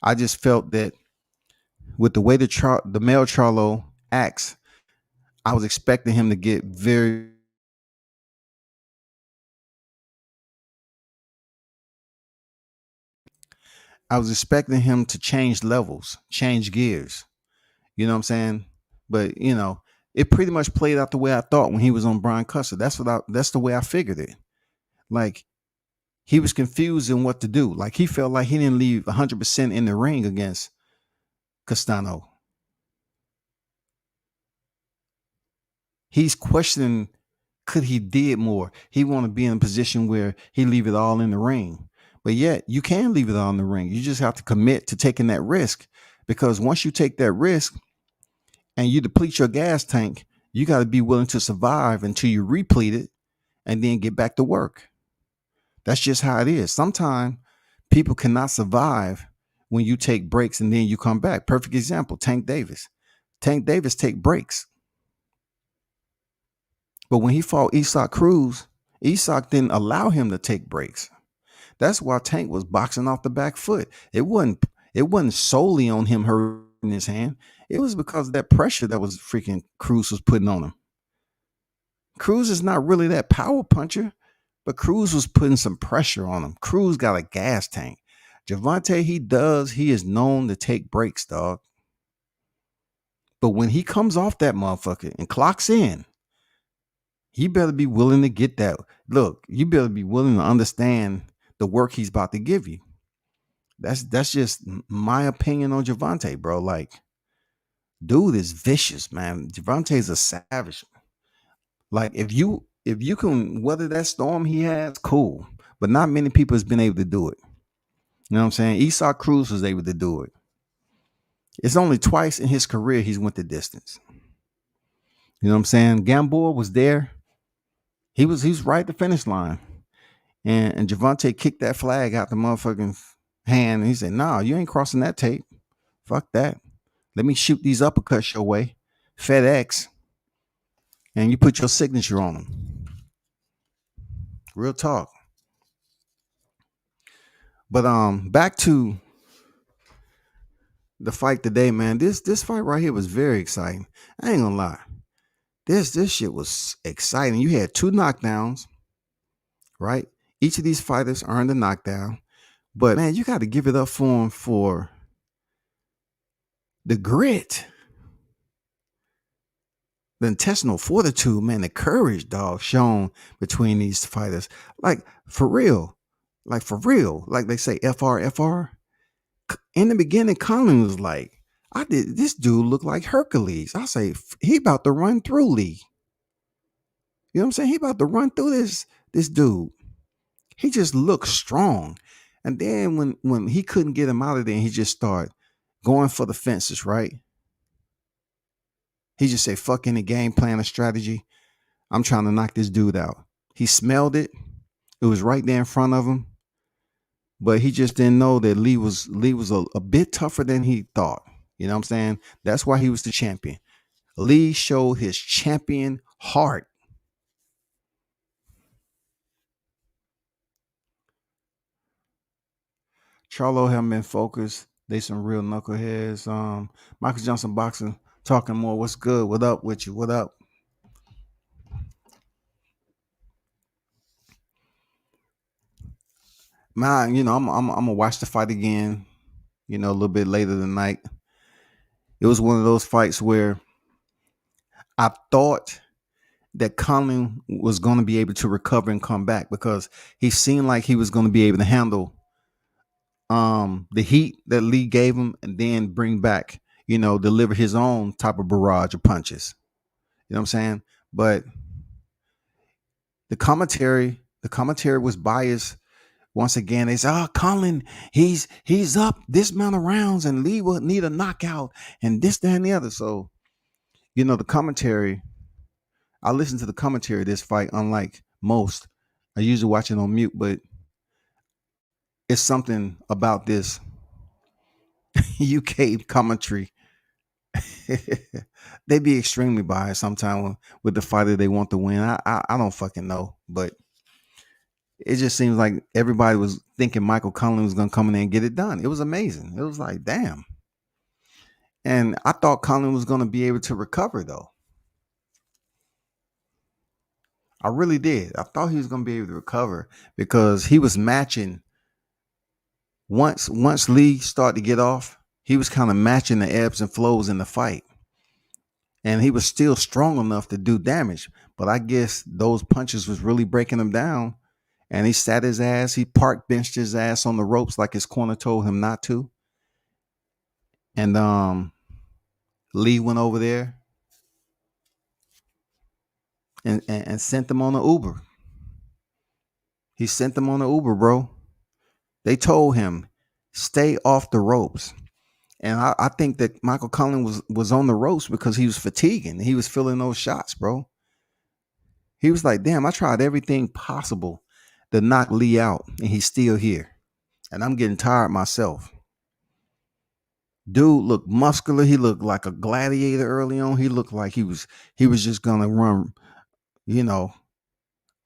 I just felt that with the way the male Charlo acts, I was expecting him to get very. I was expecting him to change levels, change gears. You know what I'm saying? But it pretty much played out the way I thought when he was on Brian Custer. That's the way I figured it. Like, he was confused in what to do. Like, he felt like he didn't leave 100% in the ring against Castano. He's questioning Could he did more? He want to be in a position where he leave it all in the ring. But yet you can leave it all in the ring. You just have to commit to taking that risk, because once you take that risk and you deplete your gas tank, you got to be willing to survive until you replete it and then get back to work. That's just how it is. Sometimes people cannot survive when you take breaks and then you come back. Perfect example, Tank Davis. Tank Davis take breaks. But when he fought Isak Cruz, Isak didn't allow him to take breaks. That's why Tank was boxing off the back foot. It wasn't solely on him hurting his hand. It was because of that pressure that was freaking Cruz was putting on him. Cruz is not really that power puncher, but Cruz was putting some pressure on him. Cruz got a gas tank. Gervonta, he is known to take breaks, dog. But when he comes off that motherfucker and clocks in, he better be willing to get that. Look, you better be willing to understand the work he's about to give you. That's just my opinion on Gervonta, bro. Like, dude is vicious, man. Gervonta is a savage. Like, if you can weather that storm he has, cool. But not many people has been able to do it. You know what I'm saying? Isak Cruz was able to do it. It's only twice in his career he's went the distance. You know what I'm saying? Gamboa was there. He's right at the finish line. And Gervonta kicked that flag out the motherfucking hand. And he said, "Nah, you ain't crossing that tape. Fuck that. Let me shoot these uppercuts your way. FedEx." And you put your signature on them. Real talk. But back to the fight today, man. This fight right here was very exciting. I ain't gonna lie. This shit was exciting. You had 2 knockdowns, right? Each of these fighters earned a knockdown. But man, you got to give it up for them for the grit, the intestinal fortitude, man, the courage, dog, shown between these fighters. Like, for real. Like they say, FR. In the beginning, Colin was like, this dude look like Hercules. I say, he about to run through Lee. You know what I'm saying? He about to run through this dude. He just looks strong. And then when he couldn't get him out of there, he just started going for the fences, right? He just said, fuck any game plan or strategy. I'm trying to knock this dude out. He smelled it. It was right there in front of him. But he just didn't know that Lee was a bit tougher than he thought. You know what I'm saying? That's why he was the champion. Lee showed his champion heart. Charlo haven't been focused. They some real knuckleheads. Michael Johnson Boxing talking more. What's good? What up with you? What up? Man, I'm gonna watch the fight again. A little bit later tonight. It was one of those fights where I thought that Colin was going to be able to recover and come back, because he seemed like he was going to be able to handle the heat that Lee gave him, and then bring back, deliver his own type of barrage of punches. You know what I'm saying? But the commentary was biased. Once again, they say, "Oh, Colin, he's up this amount of rounds, and Lee will need a knockout, and this, that, and the other." So, the commentary, I listen to the commentary of this fight, unlike most. I usually watch it on mute, but it's something about this UK commentary. They be extremely biased sometimes with the fighter they want to win. I don't fucking know, but it just seems like everybody was thinking Michael Conlan was going to come in there and get it done. It was amazing. It was like, damn. And I thought Conlan was going to be able to recover, though. I really did. I thought he was going to be able to recover, because he was matching. Once Lee started to get off, he was kind of matching the ebbs and flows in the fight. And he was still strong enough to do damage. But I guess those punches was really breaking him down. And he sat his ass. He park benched his ass on the ropes like his corner told him not to. And Lee went over there, and sent them on an Uber. He sent them on an Uber, bro. They told him, stay off the ropes. And I think that Michael Collin was on the ropes because he was fatiguing. He was feeling those shots, bro. He was like, damn, I tried everything possible to knock Lee out, and he's still here. And I'm getting tired myself. Dude looked muscular. He looked like a gladiator early on. He looked like he was just gonna run, you know,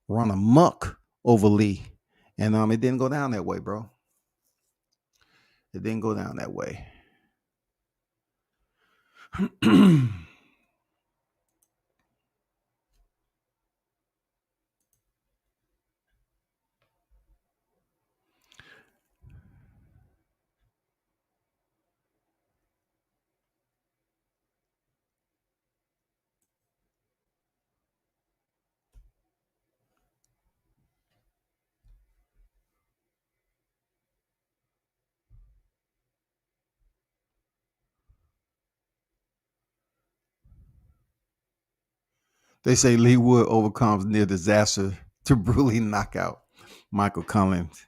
run amok over Lee. And it didn't go down that way, bro. It didn't go down that way. They say Lee Wood overcomes near disaster to brutally knock out Michael Collins.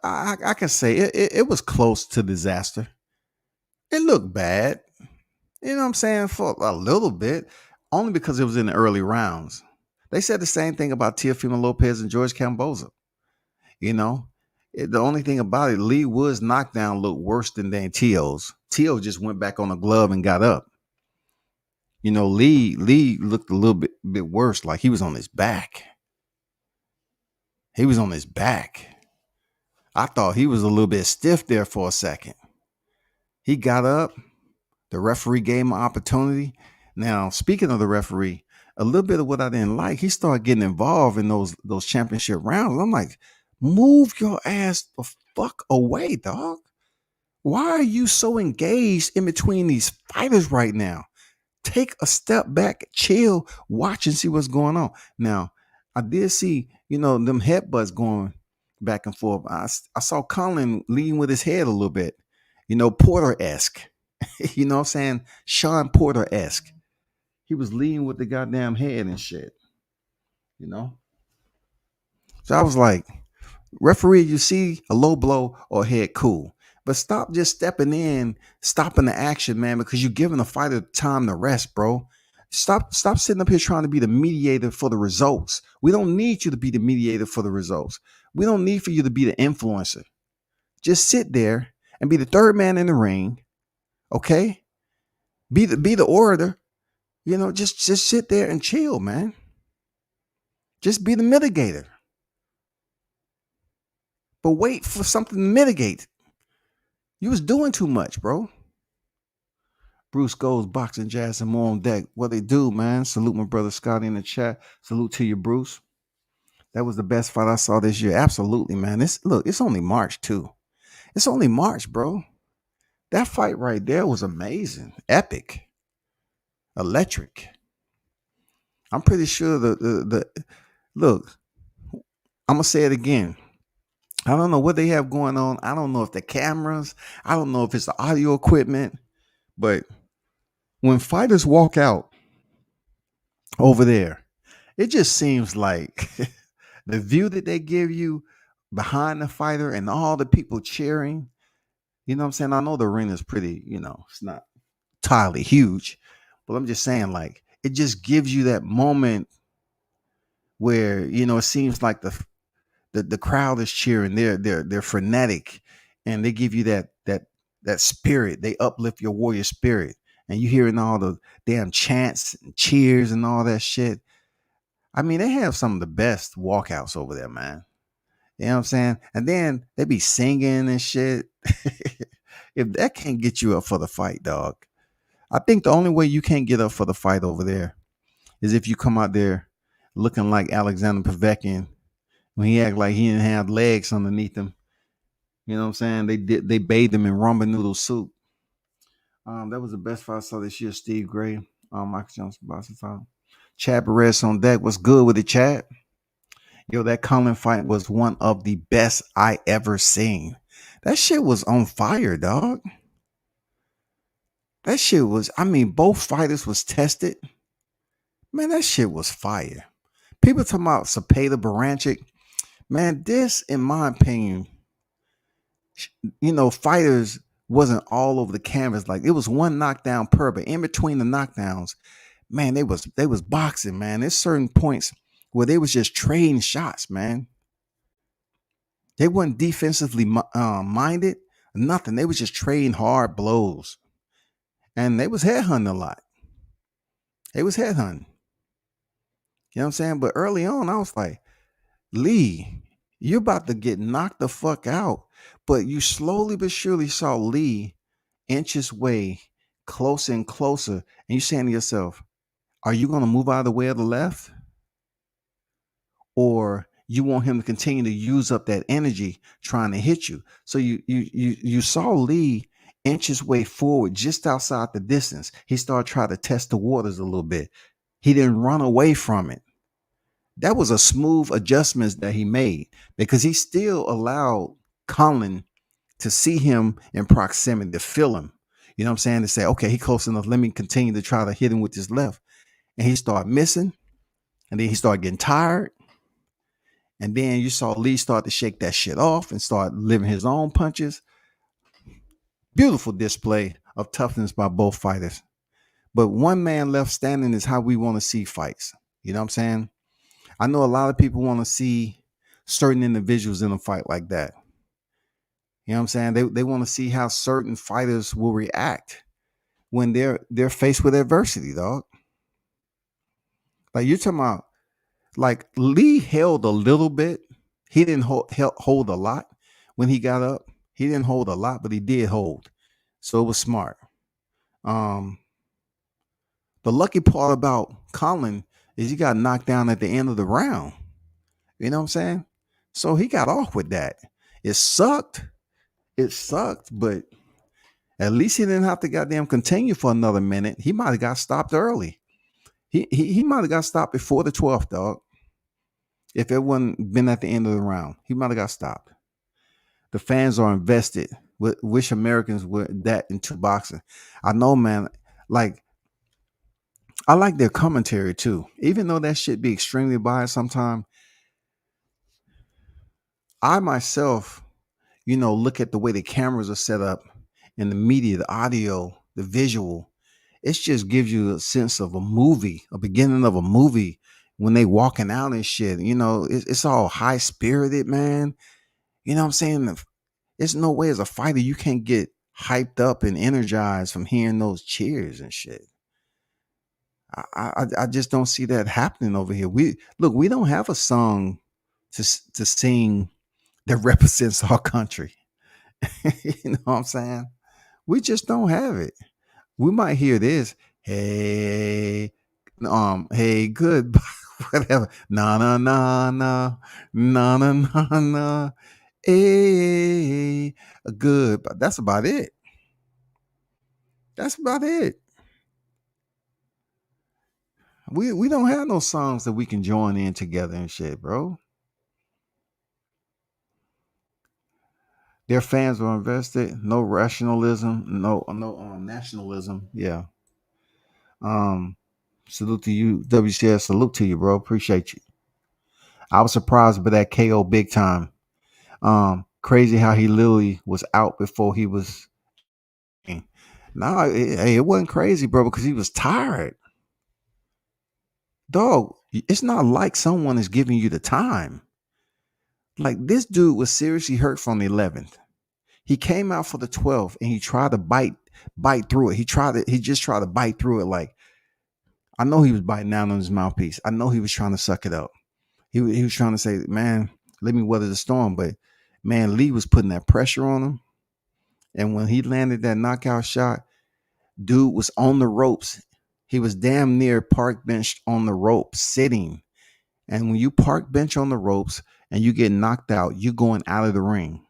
I can say it was close to disaster. It looked bad. You know what I'm saying? For a little bit, only because it was in the early rounds. They said the same thing about Teofimo Lopez and George Camboza. You know, the only thing about it, Lee Wood's knockdown looked worse than Dan Teo's. Teo just went back on the glove and got up. You know, Lee looked a little bit worse, like he was on his back. He was on his back. I thought he was a little bit stiff there for a second. He got up. The referee gave him an opportunity. Now, speaking of the referee, a little bit of what I didn't like, he started getting involved in those championship rounds. I'm like, move your ass the fuck away, dog. Why are you so engaged in between these fighters right now? Take a step back, chill, watch and see what's going on. Now, I did see, them headbutts going back and forth. I saw Colin leading with his head a little bit, Porter-esque. You know what I'm saying? Sean Porter-esque. He was leading with the goddamn head and shit, So I was like, referee, you see a low blow or head, cool. But stop just stepping in, stopping the action, man, because you're giving the fighter time to rest, bro. Stop sitting up here trying to be the mediator for the results. We don't need you to be the mediator for the results. We don't need for you to be the influencer. Just sit there and be the third man in the ring, okay? Be the orator, just sit there and chill, man. Just be the mitigator. But wait for something to mitigate. You was doing too much, bro. Bruce Goes, Boxing, Jazz, and more on deck. What they do, man. Salute my brother Scotty in the chat. Salute to you, Bruce. That was the best fight I saw this year. Absolutely, man. It's only March, too. It's only March, bro. That fight right there was amazing. Epic. Electric. I'm pretty sure look, I'm going to say it again. I don't know what they have going on. I don't know if the cameras, I don't know if it's the audio equipment, but when fighters walk out over there, it just seems like the view that they give you behind the fighter and all the people cheering, you know what I'm saying? I know the arena is pretty, it's not entirely huge, but I'm just saying, like, it just gives you that moment where, it seems like the crowd is cheering. They're frenetic, and they give you that spirit. They uplift your warrior spirit, and you hearing all the damn chants and cheers and all that shit. I mean, they have some of the best walkouts over there, man. You know what I'm saying? And then they be singing and shit. If that can't get you up for the fight, dog, I think the only way you can't get up for the fight over there is if you come out there looking like Alexander Povetkin when he act like he didn't have legs underneath him. You know what I'm saying? They bathed him in ramen noodle soup. That was the best fight I saw this year. Steve Gray, Michael Johnson, Boston Tom. Chad Perez on deck. What's good with it, Chad? Yo, that Colin fight was one of the best I ever seen. That shit was on fire, dog. That shit was, both fighters was tested. Man, that shit was fire. People talking about Cepeda Baranchik. Man, this, in my opinion, fighters wasn't all over the canvas. Like it was one knockdown per, but in between the knockdowns, man, they was boxing, man. There's certain points where they was just trading shots, man. They weren't defensively minded, nothing. They was just trading hard blows, and they was headhunting a lot. They was headhunting. You know what I'm saying? But early on, I was like, Lee, you're about to get knocked the fuck out. But you slowly but surely saw Lee inch his way closer and closer, and you're saying to yourself, are you going to move out of the way of the left? Or you want him to continue to use up that energy trying to hit you. So you saw Lee inch his way forward just outside the distance. He started trying to test the waters a little bit. He didn't run away from it. That was a smooth adjustment that he made because he still allowed Colin to see him in proximity, to feel him. You know what I'm saying? To say, okay, he close enough. Let me continue to try to hit him with his left. And he started missing. And then he started getting tired. And then you saw Lee start to shake that shit off and start living his own punches. Beautiful display of toughness by both fighters. But one man left standing is how we want to see fights. You know what I'm saying? I know a lot of people want to see certain individuals in a fight like that. You know what I'm saying? They want to see how certain fighters will react when they're faced with adversity, dog. Like you're talking about, like Lee held a little bit. He didn't hold a lot when he got up. He didn't hold a lot, but he did hold. So it was smart. Um, the lucky part about Colin is he got knocked down at the end of the round. You know what I'm saying? So he got off with that. It sucked. It sucked, but at least he didn't have to goddamn continue for another minute. He might have got stopped early. He might have got stopped before the 12th, dog. If it wouldn't been at the end of the round, he might have got stopped. The fans are invested. Wish Americans were that into boxing. I know, man. Like, I like their commentary too. Even though that shit be extremely biased sometimes, I myself, look at the way the cameras are set up and the media, the audio, the visual. It just gives you a sense of a movie, a beginning of a movie when they walking out and shit. It's all high spirited, man. You know what I'm saying? There's no way as a fighter you can't get hyped up and energized from hearing those cheers and shit. I just don't see that happening over here. We don't have a song to sing that represents our country. You know what I'm saying? We just don't have it. We might hear this, hey, good, whatever, na na na na na na na na, hey, good, but that's about it. That's about it. We don't have no songs that we can join in together and shit, bro. Their fans are invested. No rationalism. No nationalism. Yeah. Um. Salute to you, WCS. Salute to you, bro. Appreciate you. I was surprised by that KO big time. Crazy how he literally was out before he was. No, it wasn't crazy, bro, because he was tired. Dog, it's not like someone is giving you the time. Like this dude was seriously hurt from the 11th. He came out for the 12th and he tried to bite through it. He just tried to bite through it. Like I know he was biting down on his mouthpiece. I know he was trying to suck it up. He was trying to say, man, let me weather the storm. But man, Lee was putting that pressure on him. And when he landed that knockout shot, dude was on the ropes. He was damn near park benched on the ropes, sitting. And when you park bench on the ropes and you get knocked out, you're going out of the ring.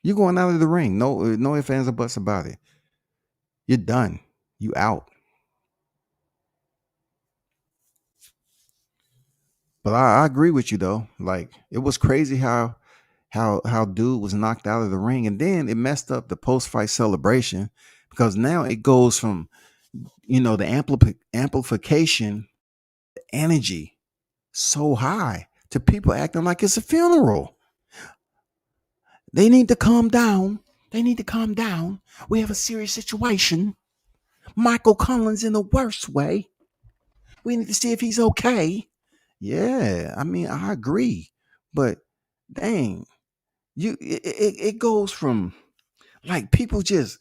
You're going out of the ring. No ifs, ands, or buts about it. You're done. You out. But I agree with you though. Like it was crazy how dude was knocked out of the ring, and then it messed up the post fight celebration because now it goes from the amplification, the energy so high to people acting like it's a funeral. They need to calm down. They need to calm down. We have a serious situation. Michael Collins in the worst way. We need to see if he's okay. Yeah, I mean, I agree. But dang, it goes from like people just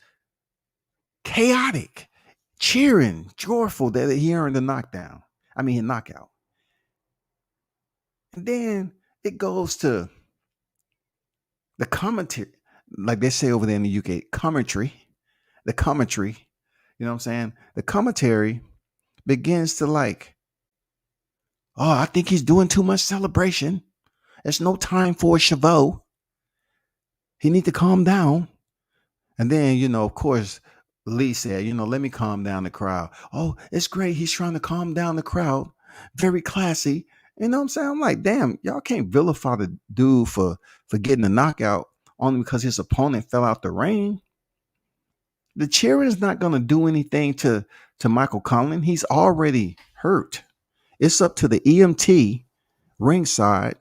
chaotic, cheering, joyful that he earned a knockdown. I mean, a knockout. And then it goes to the commentary, like they say over there in the UK, commentary. The commentary, you know what I'm saying? The commentary begins to like, oh, I think he's doing too much celebration. There's no time for a Chavo. He need to calm down. And then, of course, Lee said, let me calm down the crowd. Oh, it's great. He's trying to calm down the crowd. Very classy. You know what I'm saying? I'm like, damn, y'all can't vilify the dude for getting a knockout only because his opponent fell out the ring. The cheering is not going to do anything to Michael Conlan. He's already hurt. It's up to the EMT ringside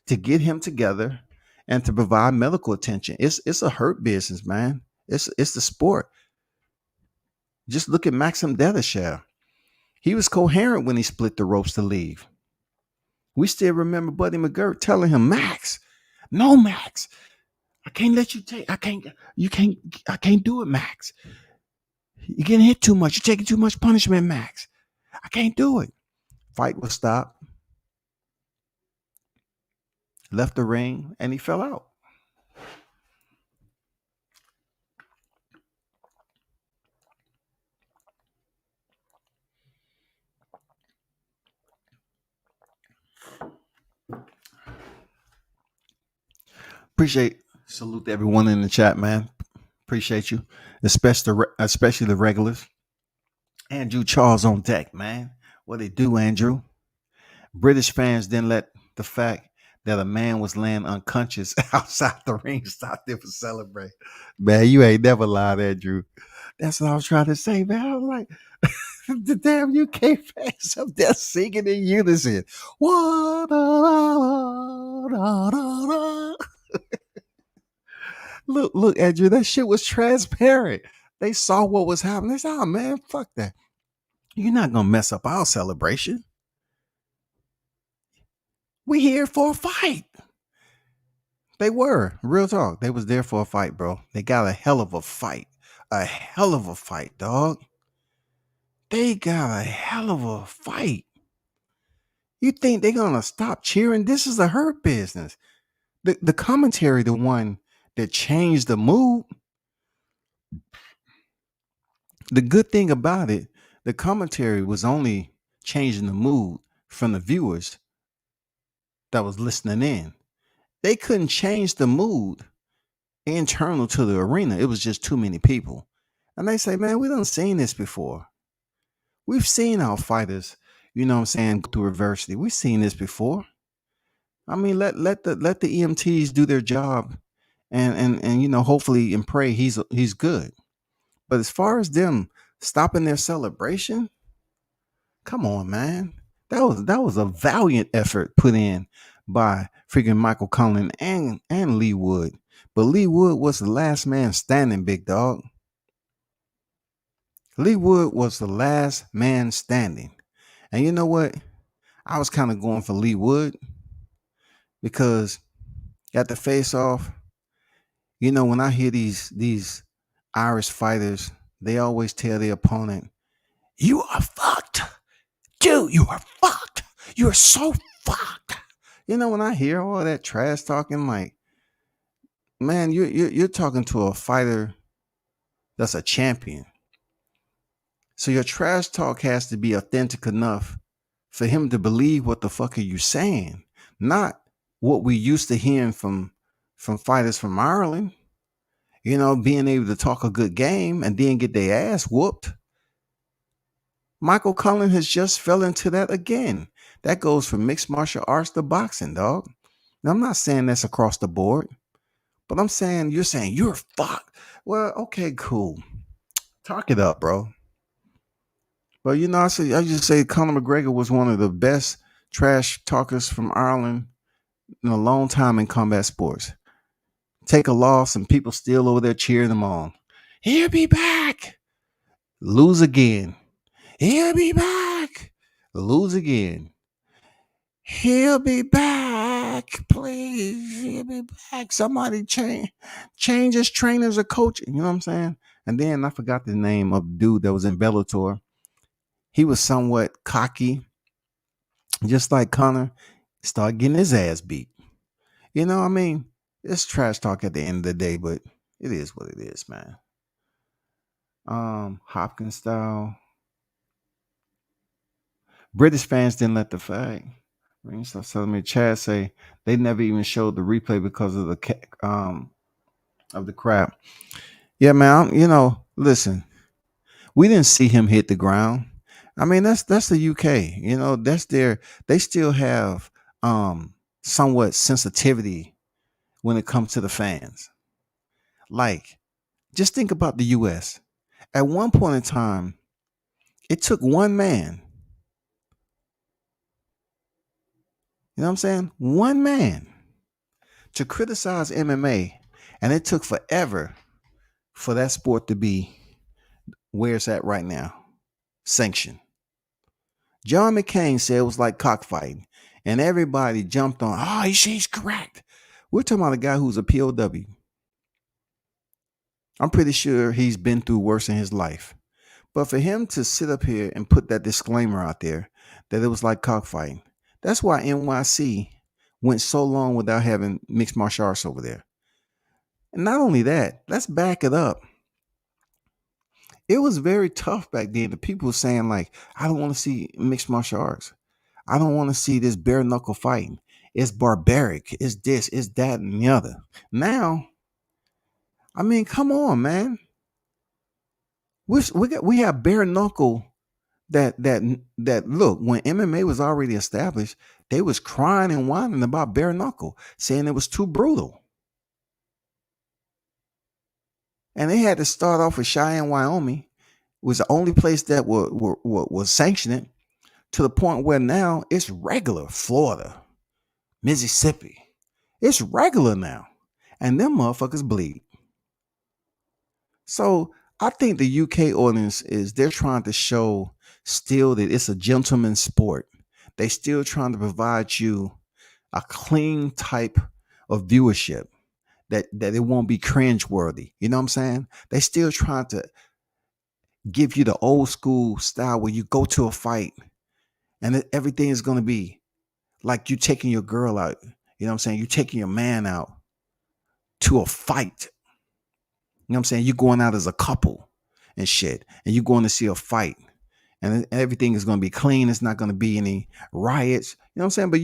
to get him together and to provide medical attention. It's a hurt business, man. It's the sport. Just look at Maxim Dedashev. He was coherent when he split the ropes to leave. We still remember Buddy McGirt telling him, Max, no, Max, I can't let you take, I can't do it, Max. You're getting hit too much. You're taking too much punishment, Max. I can't do it. Fight was stopped. Left the ring, and he fell out. Salute everyone in the chat, man. Appreciate you, especially the regulars. Andrew Charles on deck, man. What they do, Andrew? British fans didn't let the fact that a man was laying unconscious outside the ring stop them from celebrating. Man, you ain't never lied, Andrew. That's what I was trying to say, man. I was like, the damn UK fans up there singing in unison. Look, Andrew, that shit was transparent. They saw what was happening. They said, oh, man, fuck that. You're not going to mess up our celebration. We here for a fight. They were. Real talk. They was there for a fight, bro. They got a hell of a fight. A hell of a fight, dog. They got a hell of a fight. You think they're going to stop cheering? This is a hurt business. The commentary, the one that changed the mood. The good thing about it, the commentary was only changing the mood from the viewers that was listening in. They couldn't change the mood internal to the arena. It was just too many people. And they say, man, we done seen this before. We've seen our fighters, you know what I'm saying, go through adversity. We've seen this before. I mean, let the EMTs do their job and hopefully and pray he's good. But as far as them stopping their celebration, come on, man. That was a valiant effort put in by freaking Michael Conlan and Lee Wood. But Lee Wood was the last man standing, big dog. Lee Wood was the last man standing. And you know what? I was kind of going for Lee Wood because at the face off, when I hear these Irish fighters, they always tell their opponent, you are fucked. Dude, you are fucked. You're so fucked. When I hear all that trash talking, like, man, you're talking to a fighter that's a champion. So your trash talk has to be authentic enough for him to believe what the fuck are you saying, not what we used to hearing from fighters from Ireland. Being able to talk a good game and then get their ass whooped. Michael Conlan has just fell into that again. That goes from mixed martial arts to boxing, dog. Now, I'm not saying that's across the board, but I'm saying you're fucked. Well, okay, cool. Talk it up, bro. But I just say Conor McGregor was one of the best trash talkers from Ireland in a long time in combat sports. Take a loss and people still over there cheering him on. He'll be back. Lose again. He'll be back. Lose again. He'll be back. Please. He'll be back. Somebody change his trainers or coach. You know what I'm saying? And then I forgot the name of the dude that was in Bellator. He was somewhat cocky, just like Connor. Start getting his ass beat. I mean, it's trash talk at the end of the day, but it is what it is, man. Hopkins style. British fans didn't let the fact. Stop telling me. Chad say they never even showed the replay because of the crap. Yeah, man. Listen, we didn't see him hit the ground. I mean, that's the UK. That's their. They still have somewhat sensitivity when it comes to the fans. Like, just think about the US. At one point in time, it took one man. You know what I'm saying? One man to criticize MMA, and it took forever for that sport to be where it's at right now. Sanctioned. John McCain said it was like cockfighting, and everybody jumped on, he's correct. We're talking about a guy who's a POW. I'm pretty sure he's been through worse in his life. But for him to sit up here and put that disclaimer out there that it was like cockfighting, that's why NYC went so long without having mixed martial arts over there. And not only that, let's back it up. It was very tough back then. The people were saying, like, I don't want to see mixed martial arts. I don't want to see this bare knuckle fighting. It's barbaric. It's this, it's that, and the other. Now, I mean, come on, man. We have bare knuckle that look, when MMA was already established, they was crying and whining about bare knuckle, saying it was too brutal. And they had to start off with Cheyenne, Wyoming. It was the only place that was sanctioning, to the point where now it's regular. Florida, Mississippi, it's regular now. And them motherfuckers bleed. So I think the UK audience they're trying to show still that it's a gentleman's sport. They still trying to provide you a clean type of viewership that it won't be cringeworthy. You know what I'm saying? They still trying to give you the old school style where you go to a fight and everything is going to be like you taking your girl out. You know what I'm saying? You taking your man out to a fight. You know what I'm saying? You're going out as a couple and shit, and you're going to see a fight, and everything is going to be clean. It's not going to be any riots. You know what I'm saying? But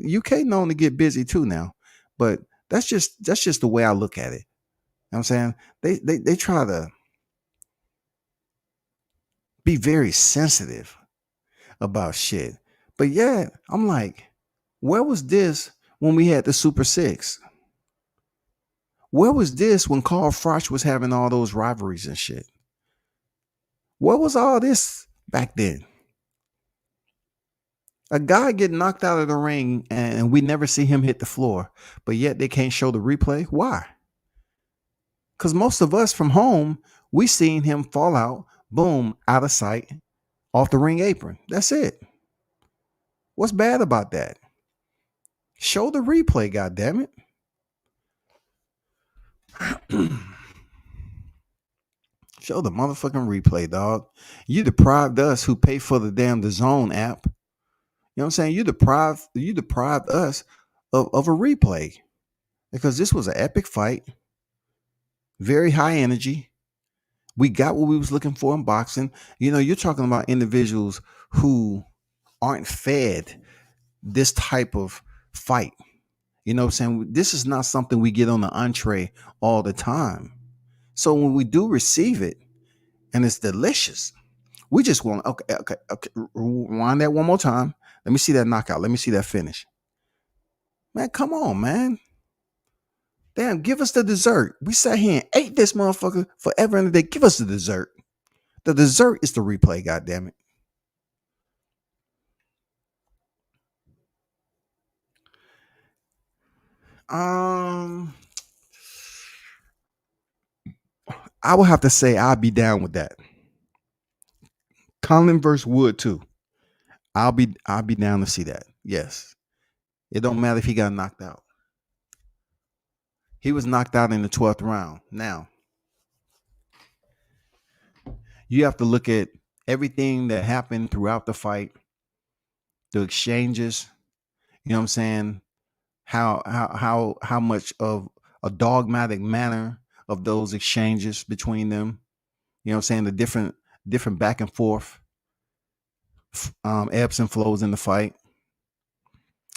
UK known to get busy too now. But that's just the way I look at it. You know what I'm saying? They try to be very sensitive about shit. But yeah, I'm like, where was this when we had the Super Six? Where was this when Carl Froch was having all those rivalries and shit? What was all this back then? A guy get knocked out of the ring and we never see him hit the floor, but yet they can't show the replay. Why? Because most of us from home, we seen him fall out, boom, out of sight, off the ring apron. That's it. What's bad about that? Show the replay, goddammit. Show the motherfucking replay, dog. You deprived us who pay for the damn DAZN app. You know what I'm saying? You deprived us of a replay, because this was an epic fight, very high energy. We got what we was looking for in boxing. You're talking about individuals who aren't fed this type of fight. You know what I'm saying? This is not something we get on the entree all the time. So when we do receive it and it's delicious, we just want, okay. Rewind that one more time. Let me see that knockout. Let me see that finish. Man, come on, man. Damn, give us the dessert. We sat here and ate this motherfucker forever and a day. Give us the dessert. The dessert is the replay, goddammit. Um, I would have to say I'd be down with that. Colin versus Wood too. I'll be down to see that. Yes. It don't matter if he got knocked out. He was knocked out in the 12th round. Now, you have to look at everything that happened throughout the fight, the exchanges, you know what I'm saying? How much of a dogmatic manner of those exchanges between them, you know what I'm saying? The different back and forth ebbs and flows in the fight.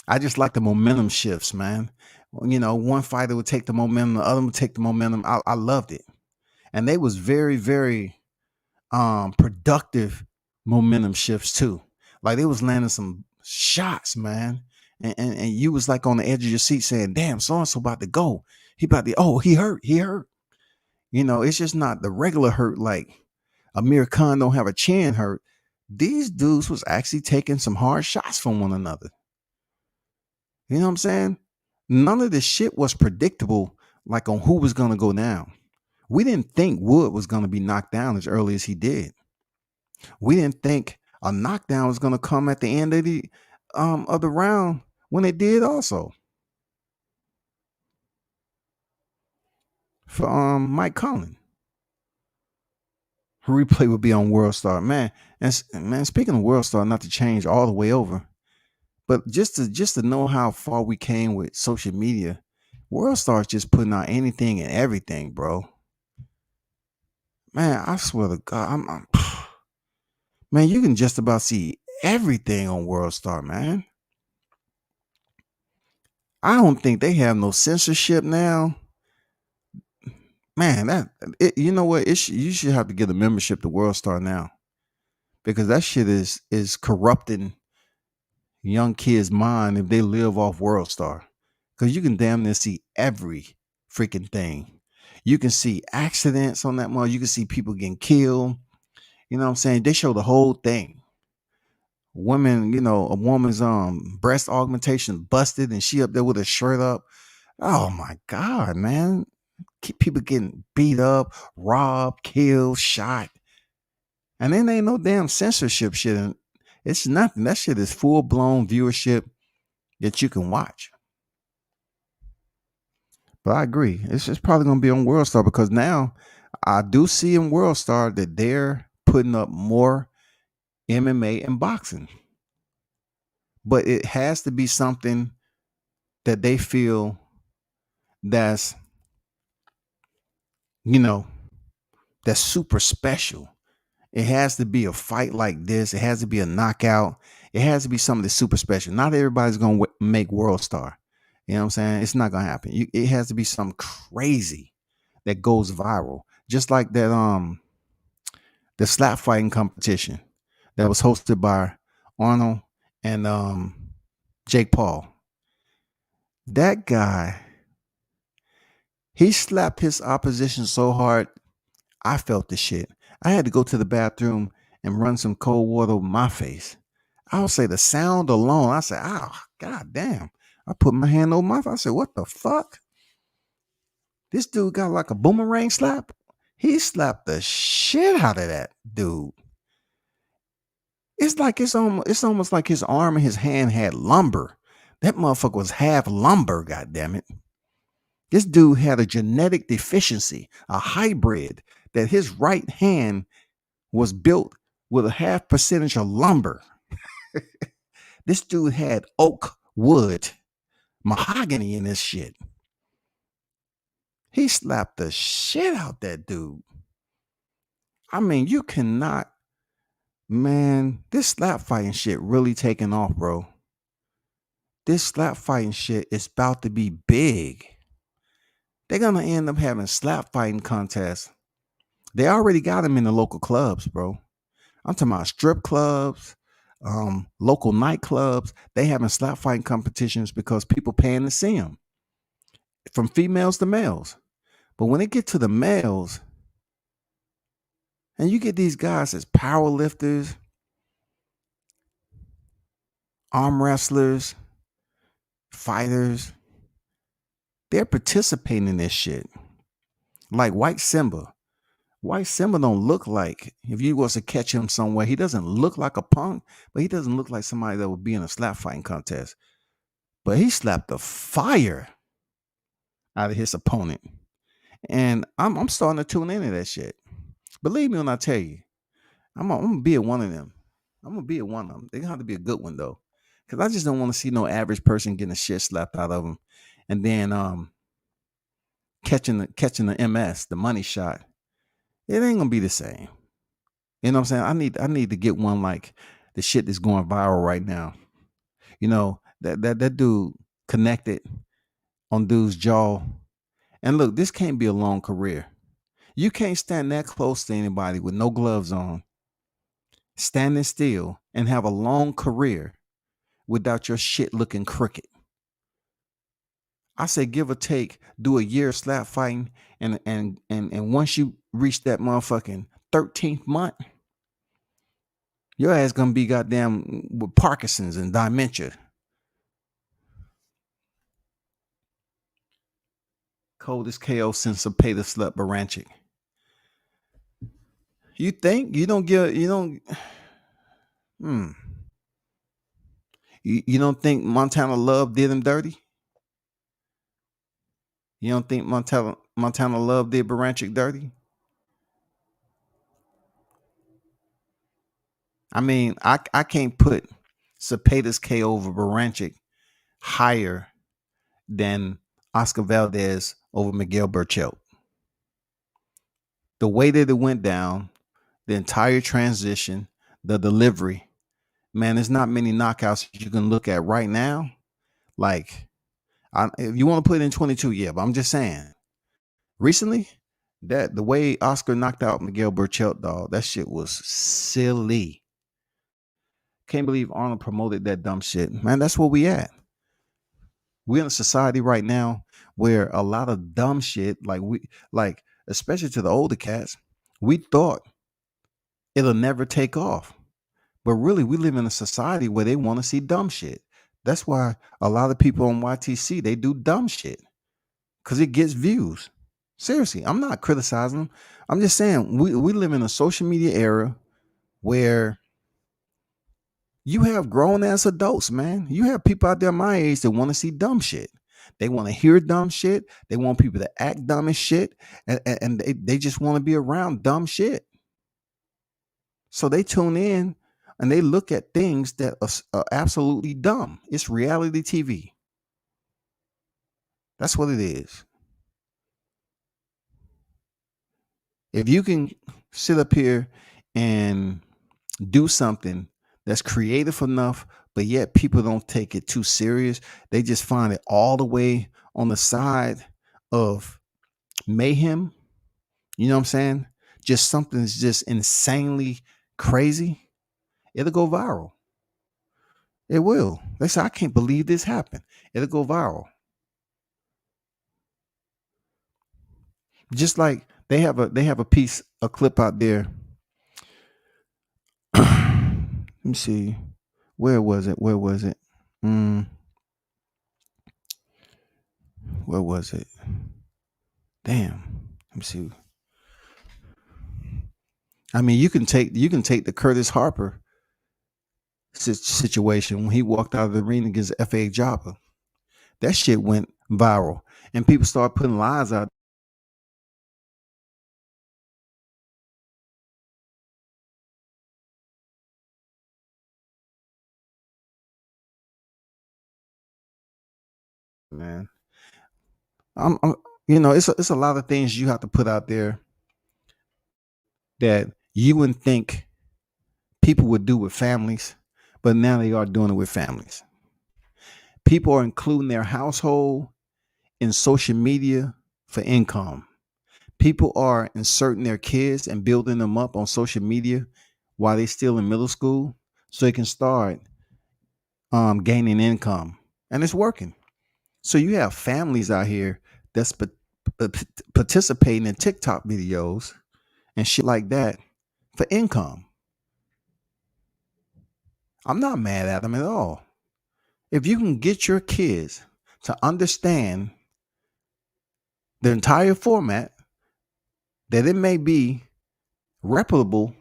I just like the momentum shifts, man. One fighter would take the momentum, the other would take the momentum. I loved it. And they was very, very productive momentum shifts too. Like they was landing some shots, man. And you was like on the edge of your seat saying, damn, so and so about to go. He hurt. It's just not the regular hurt like Amir Khan don't have a chin hurt. These dudes was actually taking some hard shots from one another. You know what I'm saying? None of this shit was predictable, like on who was gonna go down. We didn't think Wood was gonna be knocked down as early as he did. We didn't think a knockdown was gonna come at the end of the round when it did also. For Mike Conlon. Her replay would be on World Star. Man, man, speaking of World Star, not to change all the way over, but just to know how far we came with social media, World Star is just putting out anything and everything, bro. Man, I swear to God, man, you can just about see everything on World Star, man. I don't think they have no censorship now. Man, you know what? You should have to get a membership to World Star now because that shit is corrupting young kids' mind if they live off World Star. Because you can damn near see every freaking thing. You can see accidents on that mall. You can see people getting killed. You know what I'm saying? They show the whole thing. Women, a woman's breast augmentation busted and she up there with her shirt up. Oh my God, man. Keep people getting beat up, robbed, killed, shot. And then ain't no damn censorship shit. It's nothing. That shit is full blown viewership that you can watch. But I agree. It's just probably gonna be on World Star because now I do see in World Star that they're putting up more MMA and boxing. But it has to be something that they feel that's, that's super special. It has to be a fight like this. It has to be a knockout. It has to be something that's super special. Not everybody's going to make World Star. You know what I'm saying? It's not going to happen. It has to be something crazy that goes viral. Just like that the slap fighting competition that was hosted by Arnold and Jake Paul. That guy, he slapped his opposition so hard, I felt the shit. I had to go to the bathroom and run some cold water over my face. I would say the sound alone, I said, oh, God damn. I put my hand over my face. I said, what the fuck? This dude got like a boomerang slap. He slapped the shit out of that dude. It's almost like his arm and his hand had lumber. That motherfucker was half lumber, goddammit. This dude had a genetic deficiency, a hybrid, that his right hand was built with a half percentage of lumber. This dude had oak wood, mahogany in this shit. He slapped the shit out that dude. I mean, you cannot, man, this slap fighting shit really taking off, bro. This slap fighting shit is about to be big. They're going to end up having slap fighting contests. They already got them in the local clubs, bro. I'm talking about strip clubs, local nightclubs. They having slap fighting competitions because people paying to see them, from females to males. But when it get to the males, and you get these guys as power lifters, arm wrestlers, fighters, They're participating in this shit. Like White Simba. White Simba don't look like, if you was to catch him somewhere, he doesn't look like a punk, but he doesn't look like somebody that would be in a slap fighting contest. But he slapped the fire out of his opponent. And I'm starting to tune into that shit. Believe me when I tell you, I'm gonna be at one of them. I'm gonna be at one of them. They gonna have to be a good one though. Cause I just don't want to see no average person getting the shit slapped out of them. And then catching the MS, the money shot. It ain't gonna be the same. You know what I'm saying? I need to get one like the shit that's going viral right now. You know, that dude connected on dude's jaw. And look, this can't be a long career. You can't stand that close to anybody with no gloves on, standing still, and have a long career without your shit looking crooked. I say give or take, do a year of slap fighting, and once you reach that motherfucking 13th month, your ass gonna be goddamn with Parkinson's and dementia. Coldest KO since a Peter Slut Baranchik. You think you don't get you don't you don't think Montana Love did him dirty? You don't think Montana Love did Baranchik dirty? I mean, I can't put Cepeda's KO over Baranchik higher than Oscar Valdez over Miguel Burchelt. The way that it went down, the entire transition, the delivery, man, there's not many knockouts you can look at right now. Like, if you want to put it in 22, yeah, but I'm just saying, recently, that the way Oscar knocked out Miguel Burchelt, dog, that shit was silly. Can't believe Arnold promoted that dumb shit. Man, that's where we at. We're in a society right now where a lot of dumb shit, like especially to the older cats, we thought it'll never take off. But really, we live in a society where they want to see dumb shit. That's why a lot of people on YTC, they do dumb shit because it gets views. Seriously, I'm not criticizing them. I'm just saying we live in a social media era where you have grown ass adults, man. You have people out there my age that want to see dumb shit. They want to hear dumb shit. They want people to act dumb as shit. And they just want to be around dumb shit. So they tune in and they look at things that are absolutely dumb. It's reality TV. That's what it is. If you can sit up here and do something that's creative enough, but yet people don't take it too serious, they just find it all the way on the side of mayhem. You know what I'm saying? Just something that's just insanely crazy. It'll go viral. It will. They say, I can't believe this happened. It'll go viral. Just like they have a clip out there. Let me see. Where was it? Where was it? Where was it? Damn. Let me see. I mean, you can take the Curtis Harper situation when he walked out of the arena against F.A. Joppa. That shit went viral, and people started putting lies out. Man, it's a lot of things you have to put out there that you wouldn't think people would do with families, but now they are doing it with families. People are including their household in social media for income. People are inserting their kids and building them up on social media while they're still in middle school so they can start gaining income. And it's working. So you have families out here that's participating in TikTok videos and shit like that for income. I'm not mad at them at all. If you can get your kids to understand the entire format, that it may be reputable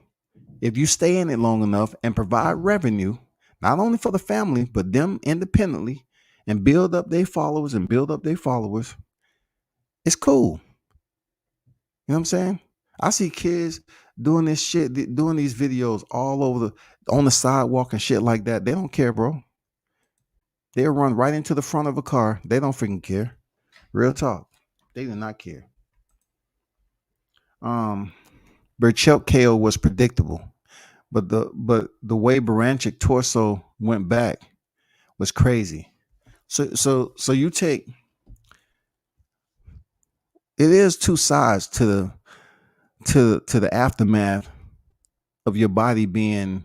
if you stay in it long enough and provide revenue, not only for the family, but them independently, and build up their followers and build up their followers. It's cool. You know what I'm saying? I see kids doing this shit, doing these videos all over on the sidewalk and shit like that. They don't care, bro. They'll run right into the front of a car. They don't freaking care. Real talk. They do not care. Um, Berchelt KO was predictable, but the way Baranchik torso went back was crazy. So you take, it is two sides to the aftermath of your body being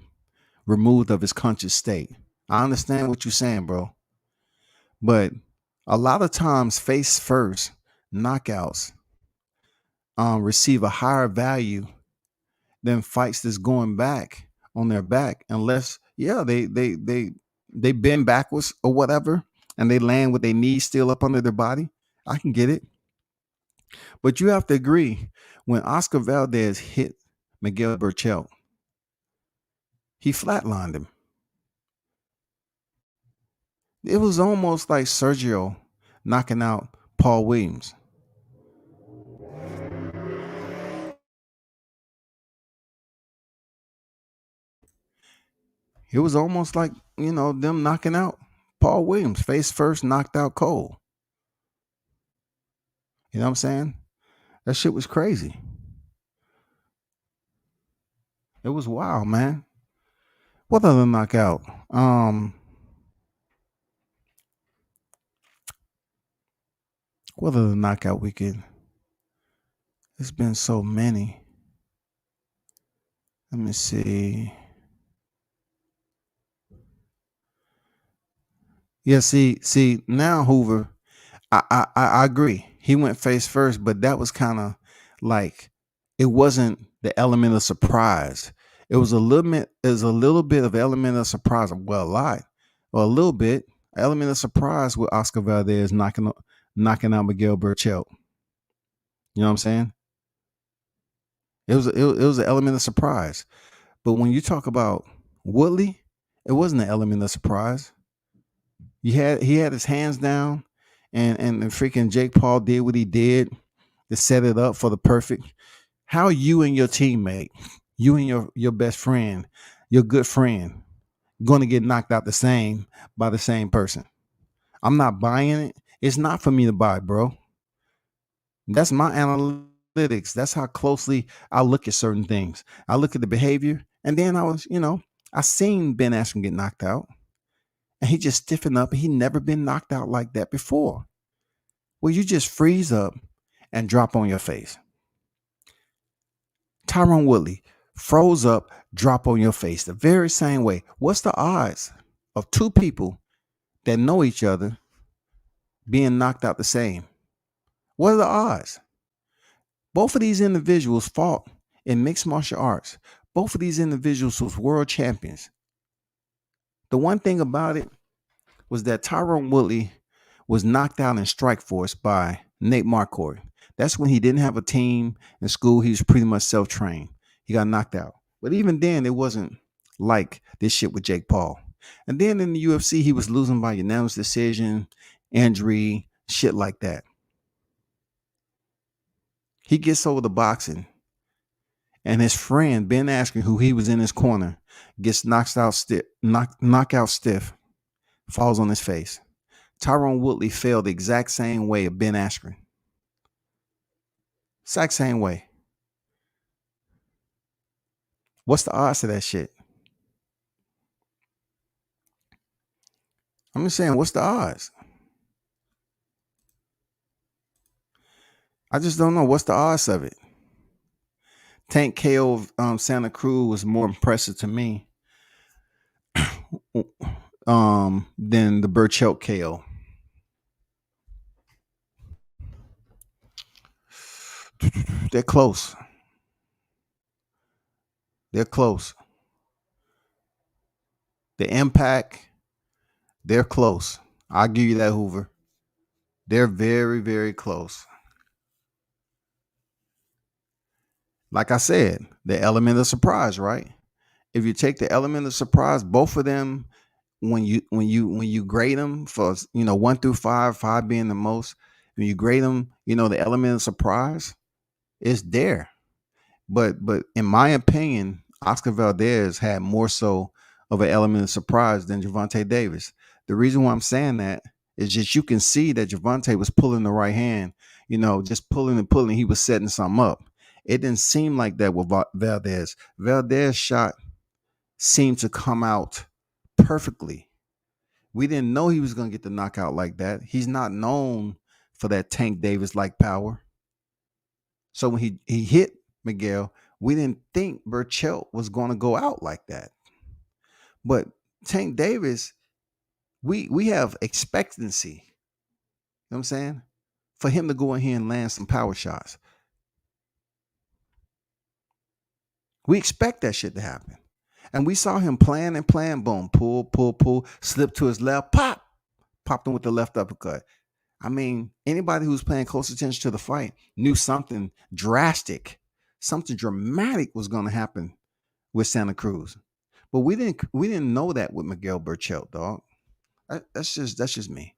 removed of its conscious state. I understand what you're saying, bro. But a lot of times face first knockouts receive a higher value than fights that's going back on their back, unless they bend backwards or whatever, and they land with their knees still up under their body. I can get it. But you have to agree, when Oscar Valdez hit Miguel Berchelt, he flatlined him. It was almost like Sergio knocking out Paul Williams. It was almost like, them knocking out Paul Williams. Face first knocked out Cole. You know what I'm saying? That shit was crazy. It was wild, man. What other knockout? What other knockout we could? It's been so many. Let me see. Yeah, see now Hoover. I agree. He went face first, but that was kind of like, it wasn't the element of surprise. It was a little bit of element of surprise. Well, a lot, or a little bit element of surprise with Oscar Valdez knocking out Miguel Berchelt. You know what I'm saying? It was an element of surprise. But when you talk about Woodley, it wasn't an element of surprise. He had his hands down, and freaking Jake Paul did what he did to set it up for the perfect. How you and your teammate, you and your best friend, your good friend, going to get knocked out the same by the same person? I'm not buying it. It's not for me to buy, bro. That's my analytics. That's how closely I look at certain things. I look at the behavior, and then I seen Ben Askren get knocked out, and he just stiffened up. He never been knocked out like that before. Well, you just freeze up and drop on your face. Tyron Woodley froze up, drop on your face the very same way. What's the odds of two people that know each other being knocked out the same? What are the odds? Both of these individuals fought in mixed martial arts. Both of these individuals was world champions. The one thing about it was that Tyron Woodley was knocked out in Strikeforce by Nate Marquardt. That's when he didn't have a team in school. He was pretty much self-trained. He got knocked out. But even then, it wasn't like this shit with Jake Paul. And then in the UFC, he was losing by unanimous decision, injury, shit like that. He gets over the boxing, and his friend Ben Askren, who he was in his corner, gets knockout stiff, falls on his face. Tyron Woodley fell the exact same way of Ben Askren. Exact same way. What's the odds of that shit? I'm just saying, what's the odds? I just don't know. What's the odds of it? Tank KO of Santa Cruz was more impressive to me than the Berchelt KO. They're close. They're close. The impact, they're close. I'll give you that, Hoover. They're very, very close. Like I said, the element of surprise, right? If you take the element of surprise, both of them, when you grade them for 1 through 5, 5 being the most, when you grade them, the element of surprise is there. But in my opinion, Oscar Valdez had more so of an element of surprise than Javante Davis. The reason why I'm saying that is just you can see that Javante was pulling the right hand, just pulling and pulling. He was setting something up. It didn't seem like that with Valdez. Valdez shot seemed to come out perfectly. We didn't know he was going to get the knockout like that. He's not known for that Tank Davis like power. So when he hit Miguel, we didn't think Burchell was going to go out like that. But Tank Davis, we have expectancy. You know what I'm saying? For him to go in here and land some power shots. We expect that shit to happen. And we saw him playing and playing, boom, pull, slip to his left, popped him with the left uppercut. I mean, anybody who's paying close attention to the fight knew something drastic, something dramatic was going to happen with Santa Cruz. But we didn't know that with Miguel Burchell, dog. That's just me.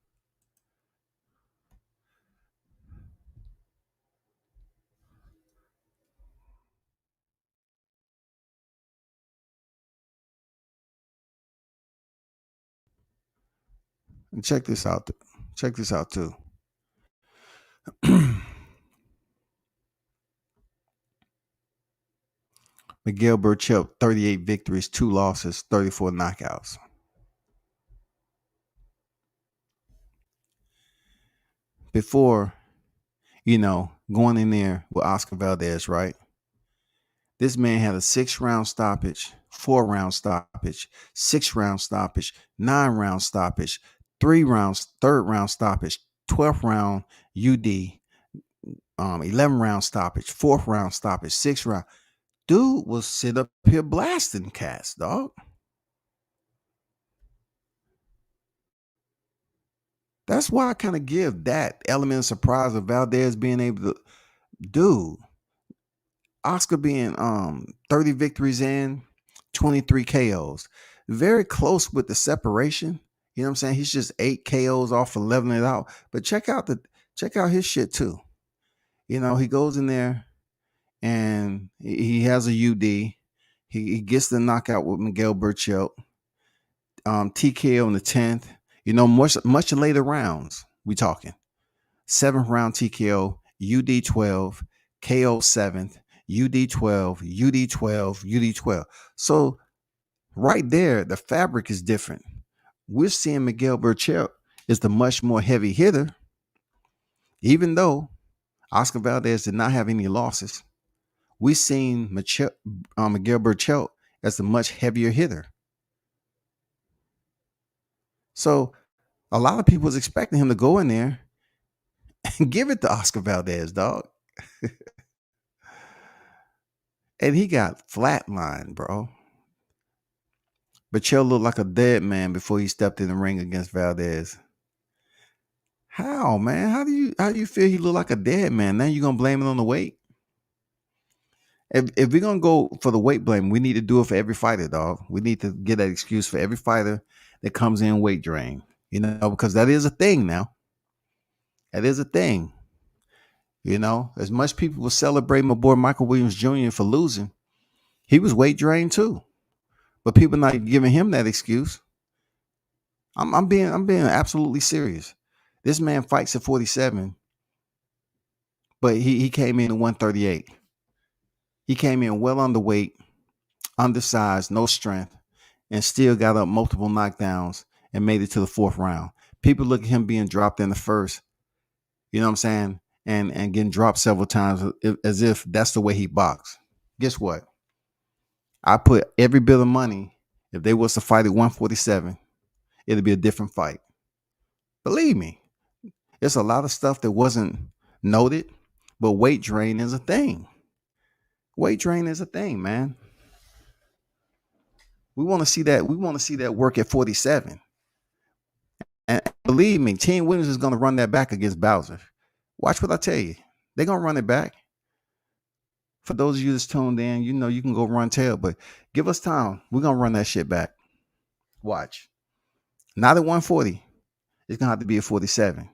And check this out. Check this out too. Miguel Burchell, 38 victories, 2 losses, 34 knockouts. Before, going in there with Oscar Valdez, right? This man had a 6-round stoppage, 4-round stoppage, 6-round stoppage, 9-round stoppage, 3 rounds, 3rd-round stoppage, 12th round UD, 11-round stoppage, 4th round stoppage, 6th round. Dude was sit up here blasting cats, dog. That's why I kind of give that element of surprise of Valdez being able to, dude, Oscar being 30 victories in, 23 KOs. Very close with the separation. You know what I'm saying? He's just 8 KOs off for leveling it out. But check out his shit too. He goes in there and he has a UD. He gets the knockout with Miguel Burchell. TKO in the 10th. Much later rounds. We talking 7th round TKO, UD 12, KO 7th, UD 12, UD 12, UD 12. So right there, the fabric is different. We're seeing Miguel Burchell is the much more heavy hitter, even though Oscar Valdez did not have any losses. We've seen Miguel Burchell as the much heavier hitter. So a lot of people was expecting him to go in there and give it to Oscar Valdez, dog. And he got flatlined, bro. Burchell looked like a dead man before he stepped in the ring against Valdez. How, man? How do you feel he looked like a dead man? Now you're gonna blame it on the weight? If we're gonna go for the weight blame, we need to do it for every fighter, dog. We need to get that excuse for every fighter that comes in weight drain. Because that is a thing now. That is a thing. As much people will celebrate my boy Michael Williams Jr. for losing, he was weight drained too. But people not giving him that excuse. I'm being absolutely serious. This man fights at 47, but he came in at 138. He came in well underweight, undersized, no strength, and still got up multiple knockdowns and made it to the 4th round. People look at him being dropped in the first, you know what I'm saying, and getting dropped several times as if that's the way he boxed. Guess what? I put every bit of money, if they was to fight at 147, it'd be a different fight. Believe me, it's a lot of stuff that wasn't noted, but weight drain is a thing. Weight drain is a thing, man. We want to see that. We want to see that work at 47. And believe me, Team Williams is going to run that back against Bowser. Watch what I tell you. They're going to run it back. For those of you that's tuned in, you know you can go run tail, but give us time. We're gonna run that shit back. Watch. Not at 140. It's gonna have to be a 47.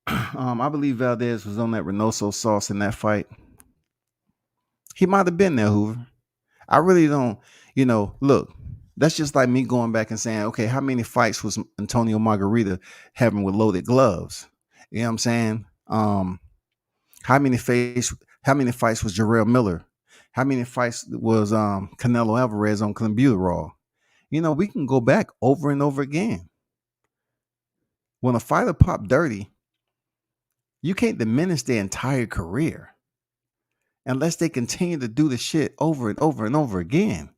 I believe Valdez was on that Reynoso sauce in that fight. He might have been there, Hoover. I really don't, look, that's just like me going back and saying, okay, how many fights was Antonio Margarita having with loaded gloves? You know what I'm saying? How many fights was Jarrell Miller? How many fights was Canelo Alvarez on Clenbuterol? We can go back over and over again. When a fighter pop dirty, you can't diminish their entire career unless they continue to do the shit over and over and over again.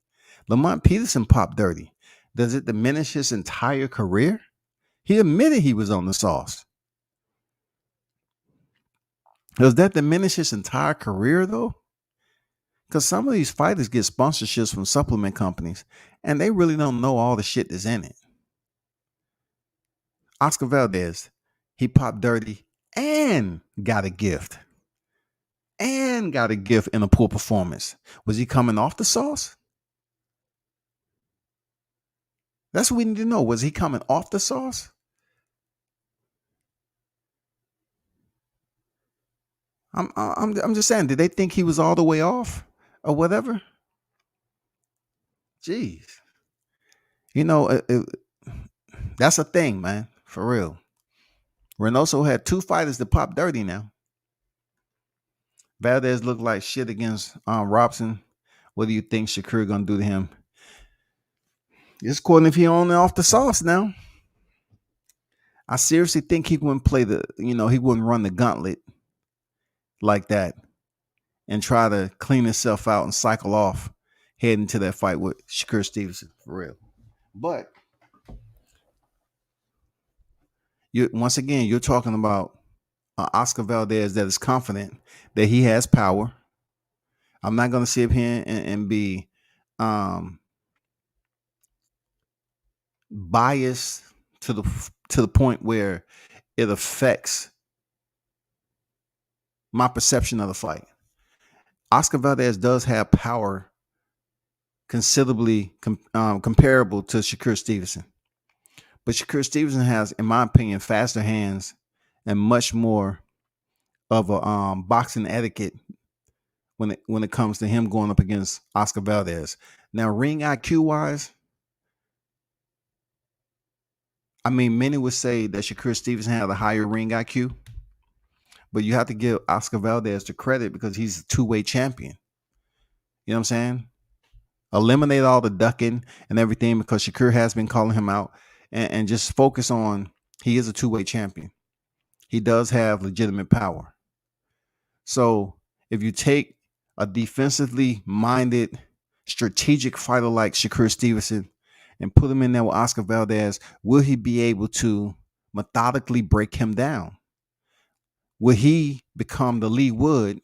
Lamont Peterson popped dirty. Does it diminish his entire career? He admitted he was on the sauce. Does that diminish his entire career though? Because some of these fighters get sponsorships from supplement companies and they really don't know all the shit that's in it. Oscar Valdez, he popped dirty and got a gift. And got a gift in a poor performance. Was he coming off the sauce? That's what we need to know. Was he coming off the sauce? I'm just saying, did they think he was all the way off or whatever? Jeez. That's a thing, man. For real. Reynoso had 2 fighters that pop dirty now. Valdez looked like shit against Robson. What do you think Shakur gonna do to him? It's according if he on and off the sauce now. I seriously think he wouldn't play he wouldn't run the gauntlet like that and try to clean himself out and cycle off heading to that fight with Shakur Stevenson, for real. But once again, you're talking about Oscar Valdez that is confident that he has power. I'm not going to sit here and be biased to the point where it affects my perception of the fight. Oscar Valdez does have power considerably comparable to Shakur Stevenson. But Shakur Stevenson has, in my opinion, faster hands and much more of a boxing etiquette when it comes to him going up against Oscar Valdez. Now, ring IQ wise, I mean, many would say that Shakur Stevenson had a higher ring IQ, but you have to give Oscar Valdez the credit because he's a 2-way champion. You know what I'm saying? Eliminate all the ducking and everything because Shakur has been calling him out and just focus on he is a 2-way champion. He does have legitimate power. So if you take a defensively minded, strategic fighter like Shakur Stevenson and put him in there with Oscar Valdez, will he be able to methodically break him down? Will he become the Lee Wood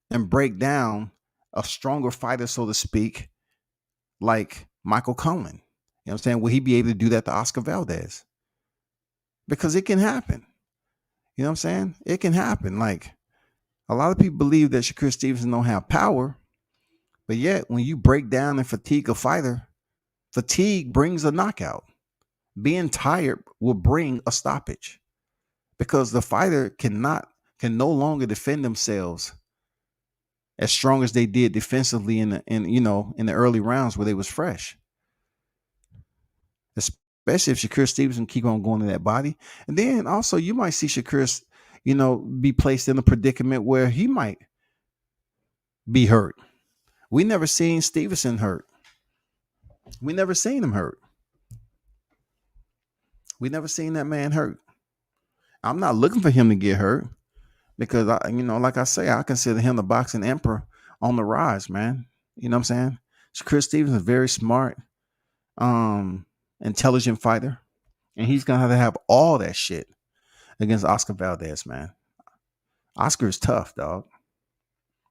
and break down a stronger fighter, so to speak, like Michael Colan? You know what I'm saying? Will he be able to do that to Oscar Valdez? Because it can happen. You know what I'm saying? It can happen. Like, a lot of people believe that Shakur Stevenson don't have power, but yet when you break down and fatigue a fighter, fatigue brings a knockout. Being tired will bring a stoppage because the fighter can no longer defend themselves as strong as they did defensively in the early rounds where they was fresh. Especially if Shakur Stevenson keep on going to that body. And then also you might see Shakur, be placed in a predicament where he might be hurt. We never seen Stevenson hurt. We never seen him hurt. We never seen that man hurt. I'm not looking for him to get hurt because like I say, I consider him the boxing emperor on the rise, man. You know what I'm saying? Shakur Stevenson is a very smart, intelligent fighter, and he's gonna have to have all that shit against Oscar Valdez, man. Oscar is tough, dog.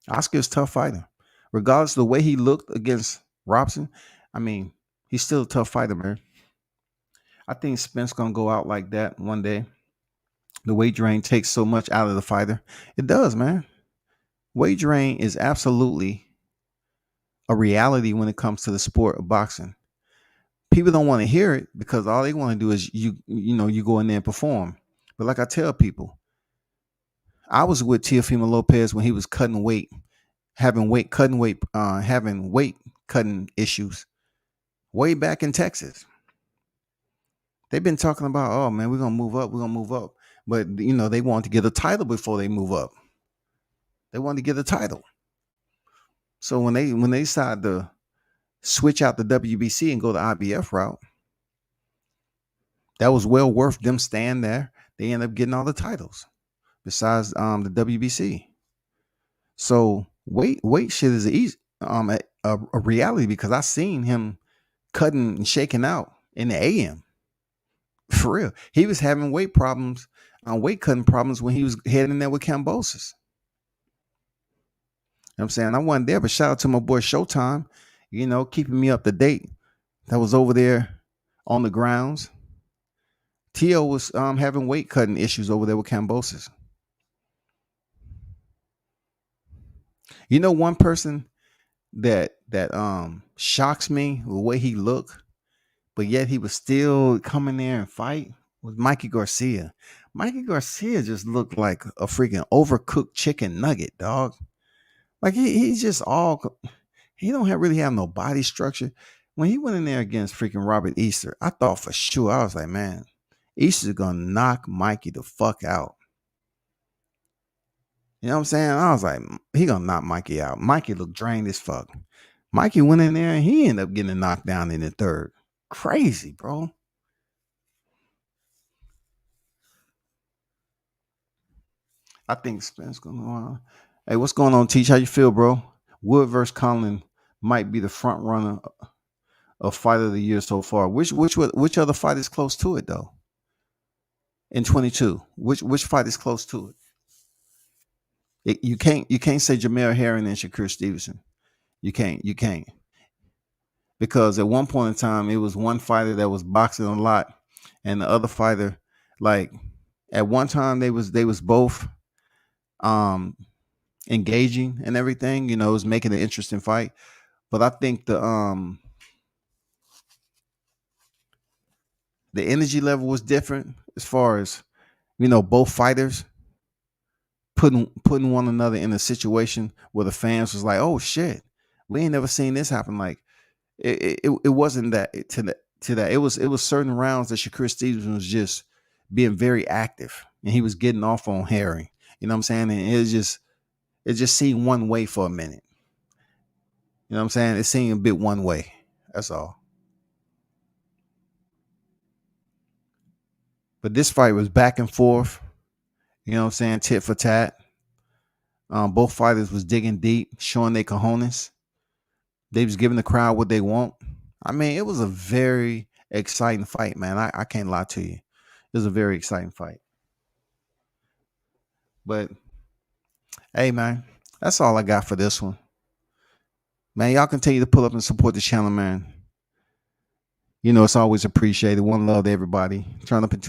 Oscar is a tough fighter. Regardless of the way he looked against Robson, I mean, he's still a tough fighter, man. I think Spence gonna go out like that one day. The weight drain takes so much out of the fighter. It does, man. wagering is absolutely a reality when it comes to the sport of boxing. People don't want to hear it because all they want to do is you go in there and perform. But like I tell people, I was with Teofimo Lopez when he was cutting weight, having weight cutting issues way back in Texas. They've been talking about, oh man, we're gonna move up. But they want to get a title before they move up. They want to get a title. So when they decide to switch out the WBC and go the IBF route, that was well worth them staying there. They end up getting all the titles besides the WBC. So weight shit is a reality because I seen him cutting and shaking out in the AM. For real. He was having weight cutting problems when he was heading there with Cambosis. You know what I'm saying? I wasn't there, but shout out to my boy Showtime, keeping me up to date. That was over there on the grounds. Tio was having weight cutting issues over there with Cambosis. One person that shocks me the way he looked, but yet he was still coming there and fight was Mikey Garcia. Mikey Garcia just looked like a freaking overcooked chicken nugget, dog. Like he's just he don't really have no body structure. When he went in there against freaking Robert Easter, I thought for sure, I was like, man, Easter's gonna knock Mikey the fuck out. You know what I'm saying? I was like, he gonna knock Mikey out. Mikey looked drained as fuck. Mikey went in there and he ended up getting knocked down in the third. Crazy, bro. I think Spence going on. Hey, what's going on, Teach? How you feel, bro? Wood versus Colan might be the front runner of fight of the year so far. Which other fight is close to it though? In 22, which fight is close to it? You can't say Jamel Herring and Shakur Stevenson. You can't because at one point in time it was one fighter that was boxing a lot, and the other fighter, like at one time they was both engaging and everything. It was making an interesting fight. But I think the energy level was different as far as both fighters putting one another in a situation where the fans was like, oh shit, we ain't never seen this happen. Like it wasn't that to that. It was certain rounds that Shakur Stevenson was just being very active and he was getting off on Herring. You know what I'm saying? And it just seemed one way for a minute. You know what I'm saying? It seemed a bit one way. That's all. But this fight was back and forth. You know what I'm saying? Tit for tat. Both fighters was digging deep, showing their cojones. They was giving the crowd what they want. I mean, it was a very exciting fight, man. I can't lie to you. It was a very exciting fight. But hey, man, that's all I got for this one. Man, y'all continue to pull up and support the channel, man. It's always appreciated. One love to everybody. Turn up and tune